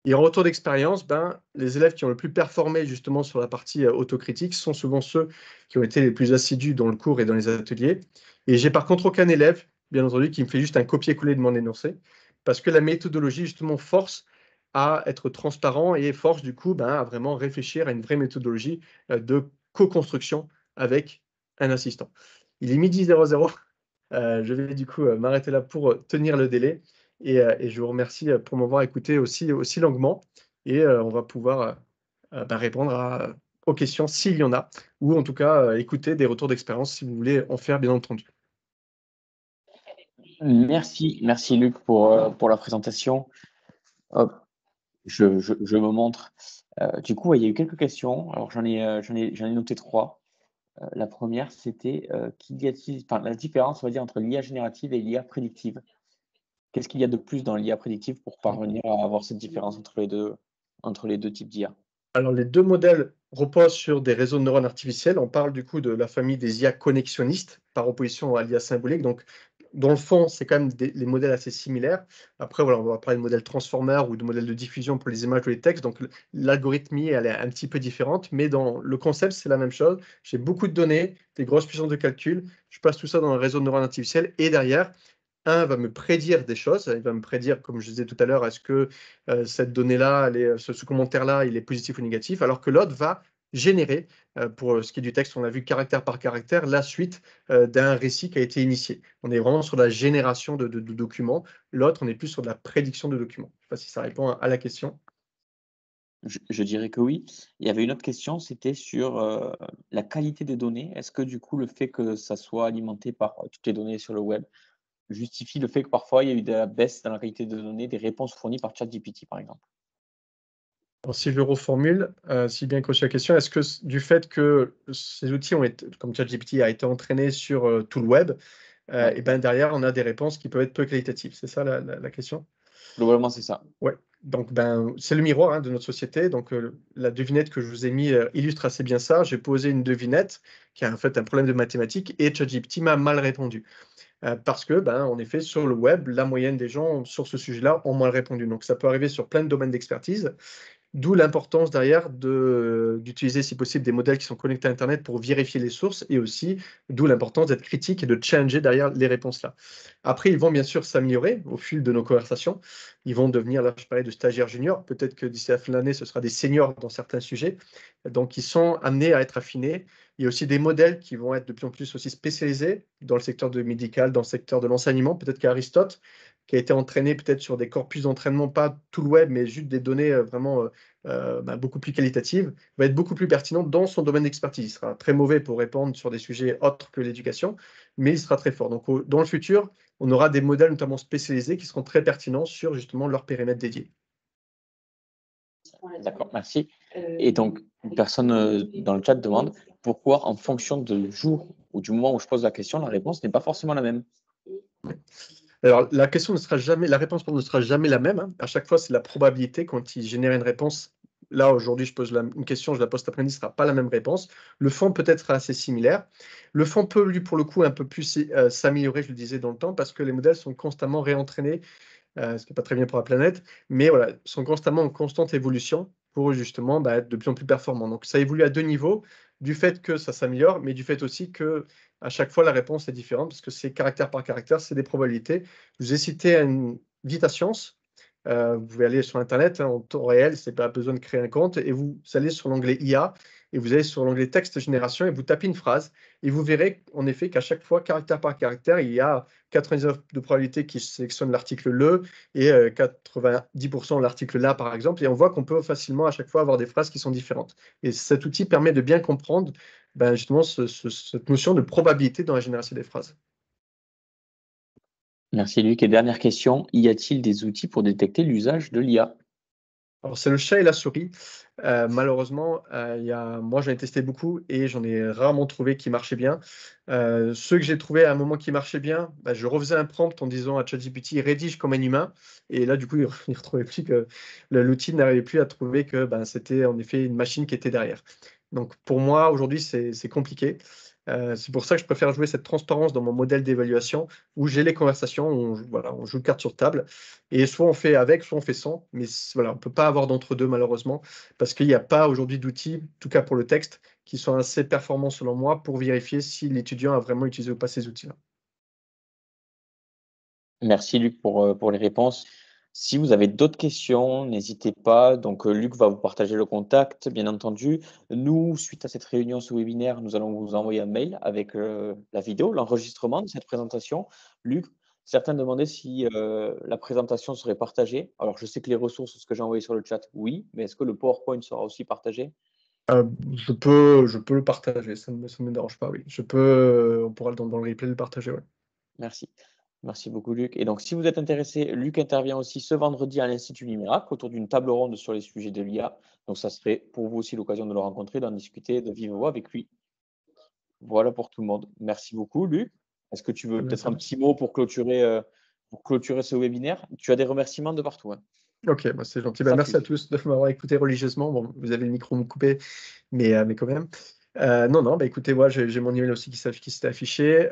Et en retour d'expérience, les élèves qui ont le plus performé justement sur la partie autocritique sont souvent ceux qui ont été les plus assidus dans le cours et dans les ateliers. Et j'ai par contre aucun élève, bien entendu, qui me fait juste un copier-coller de mon énoncé, parce que la méthodologie justement force à être transparent et force du coup à vraiment réfléchir à une vraie méthodologie de co-construction avec un assistant. Il est midi 00. Je vais du coup m'arrêter là pour tenir le délai et je vous remercie pour m'avoir écouté aussi longuement et on va pouvoir répondre aux questions s'il y en a ou en tout cas écouter des retours d'expérience si vous voulez en faire bien entendu. Merci Luc pour la présentation. Hop, je me montre. Du coup, il y a eu quelques questions. Alors, j'en ai noté 3. La première, c'était la différence, on va dire, entre l'IA générative et l'IA prédictive. Qu'est-ce qu'il y a de plus dans l'IA prédictive pour parvenir à avoir cette différence entre les deux types d'IA? Alors, les deux modèles reposent sur des réseaux de neurones artificiels. On parle du coup de la famille des IA connexionnistes par opposition à l'IA symbolique. Donc, dans le fond, c'est quand même les modèles assez similaires. Après, voilà, on va parler de modèles transformers ou de modèles de diffusion pour les images ou les textes. Donc, l'algorithmie, elle est un petit peu différente, mais dans le concept, c'est la même chose. J'ai beaucoup de données, des grosses puissances de calcul. Je passe tout ça dans un réseau de neurones artificiels et derrière, un va me prédire des choses. Il va me prédire, comme je disais tout à l'heure, est-ce que cette donnée-là, ce commentaire-là, il est positif ou négatif, alors que l'autre va générer, pour ce qui est du texte, on a vu caractère par caractère, la suite d'un récit qui a été initié. On est vraiment sur la génération de documents. L'autre, on est plus sur de la prédiction de documents. Je ne sais pas si ça répond à la question. Je dirais que oui. Il y avait une autre question, c'était sur la qualité des données. Est-ce que du coup, le fait que ça soit alimenté par toutes les données sur le web justifie le fait que parfois il y a eu de la baisse dans la qualité des données des réponses fournies par ChatGPT, par exemple? Alors, si je reformule, si bien coché la question, est-ce que du fait que ces outils ont été, comme ChatGPT a été entraîné sur tout le web, Ouais. et derrière, on a des réponses qui peuvent être peu qualitatives. C'est ça la question? Globalement, c'est ça. Ouais. Donc, c'est le miroir de notre société. Donc, la devinette que je vous ai mis illustre assez bien ça. J'ai posé une devinette qui a en fait un problème de mathématiques et ChatGPT m'a mal répondu. Parce que, en effet, sur le web, la moyenne des gens sur ce sujet-là ont mal répondu. Donc, ça peut arriver sur plein de domaines d'expertise. D'où l'importance derrière d'utiliser, si possible, des modèles qui sont connectés à Internet pour vérifier les sources et aussi d'où l'importance d'être critique et de challenger derrière les réponses-là. Après, ils vont bien sûr s'améliorer au fil de nos conversations. Ils vont devenir, là, je parlais de stagiaires juniors. Peut-être que d'ici la fin de l'année, ce sera des seniors dans certains sujets. Donc, ils sont amenés à être affinés. Il y a aussi des modèles qui vont être de plus en plus aussi spécialisés dans le secteur médical, dans le secteur de l'enseignement. Peut-être qu'Aristote, qui a été entraîné peut-être sur des corpus d'entraînement, pas tout le web, mais juste des données vraiment beaucoup plus qualitatives, va être beaucoup plus pertinent dans son domaine d'expertise. Il sera très mauvais pour répondre sur des sujets autres que l'éducation, mais il sera très fort. Donc, dans le futur, on aura des modèles notamment spécialisés qui seront très pertinents sur justement leur périmètre dédié. D'accord, merci. Et donc, une personne dans le chat demande pourquoi, en fonction du jour ou du moment où je pose la question, la réponse n'est pas forcément la même. Alors, la réponse ne sera jamais la même. À chaque fois, c'est la probabilité quand il génère une réponse là, aujourd'hui, je pose une question, je la pose cet après-midi, ce ne sera pas la même réponse. Le fond peut être assez similaire. Le fond peut, lui, pour le coup, un peu plus s'améliorer, je le disais, dans le temps, parce que les modèles sont constamment réentraînés, ce qui n'est pas très bien pour la planète, mais voilà, sont constamment en constante évolution pour justement être de plus en plus performants. Donc ça évolue à deux niveaux, du fait que ça s'améliore, mais du fait aussi que à chaque fois la réponse est différente, parce que c'est caractère par caractère, c'est des probabilités. Je vous ai cité une Vita Science. Vous pouvez aller sur Internet en temps réel, c'est pas besoin de créer un compte, et vous allez sur l'onglet IA, et vous allez sur l'onglet texte génération, et vous tapez une phrase, et vous verrez en effet qu'à chaque fois, caractère par caractère, il y a 99 de probabilité qui sélectionne l'article le et 90% l'article là, par exemple, et on voit qu'on peut facilement à chaque fois avoir des phrases qui sont différentes. Et cet outil permet de bien comprendre justement cette notion de probabilité dans la génération des phrases. Merci Luc. Et dernière question, y a-t-il des outils pour détecter l'usage de l'IA? Alors, c'est le chat et la souris. Malheureusement, moi, j'en ai testé beaucoup et j'en ai rarement trouvé qui marchaient bien. Ceux que j'ai trouvés à un moment qui marchaient bien, je refaisais un prompt en disant à ChatGPT, rédige comme un humain. Et là, du coup, il ne retrouvait plus que l'outil n'arrivait plus à trouver que c'était en effet une machine qui était derrière. Donc, pour moi, aujourd'hui, c'est compliqué. C'est pour ça que je préfère jouer cette transparence dans mon modèle d'évaluation où j'ai les conversations, on joue carte sur table. Et soit on fait avec, soit on fait sans. Mais voilà, on ne peut pas avoir d'entre-deux, malheureusement, parce qu'il n'y a pas aujourd'hui d'outils, en tout cas pour le texte, qui sont assez performants, selon moi, pour vérifier si l'étudiant a vraiment utilisé ou pas ces outils-là. Merci Luc pour les réponses. Si vous avez d'autres questions, n'hésitez pas. Donc, Luc va vous partager le contact, bien entendu. Nous, suite à cette réunion, ce webinaire, nous allons vous envoyer un mail avec la vidéo, l'enregistrement de cette présentation. Luc, certains demandaient si la présentation serait partagée. Alors, je sais que les ressources, ce que j'ai envoyé sur le chat, oui, mais est-ce que le PowerPoint sera aussi partagé? Je peux le partager, ça ne me dérange pas, oui. On pourra dans le replay le partager, ouais. Merci. Merci beaucoup, Luc. Et donc, si vous êtes intéressé, Luc intervient aussi ce vendredi à l'Institut Numérac autour d'une table ronde sur les sujets de l'IA. Donc, ça serait pour vous aussi l'occasion de le rencontrer, d'en discuter de vive voix avec lui. Voilà pour tout le monde. Merci beaucoup, Luc. Est-ce que tu veux peut-être un petit mot pour clôturer ce webinaire? Tu as des remerciements de partout, hein. Ok, c'est gentil. Merci à tous de m'avoir écouté religieusement. Bon, vous avez le micro me coupé, mais quand même. Non, écoutez, moi, j'ai mon email aussi qui s'est affiché,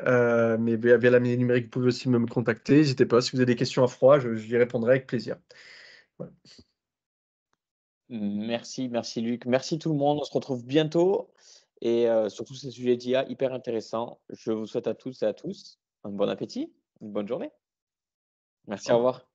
mais via la mailing numérique, vous pouvez aussi me contacter. N'hésitez pas, si vous avez des questions à froid, j'y répondrai avec plaisir. Voilà. Merci Luc. Merci tout le monde. On se retrouve bientôt. Et surtout ces sujets d'IA hyper intéressants. Je vous souhaite à toutes et à tous un bon appétit, une bonne journée. Merci, au revoir.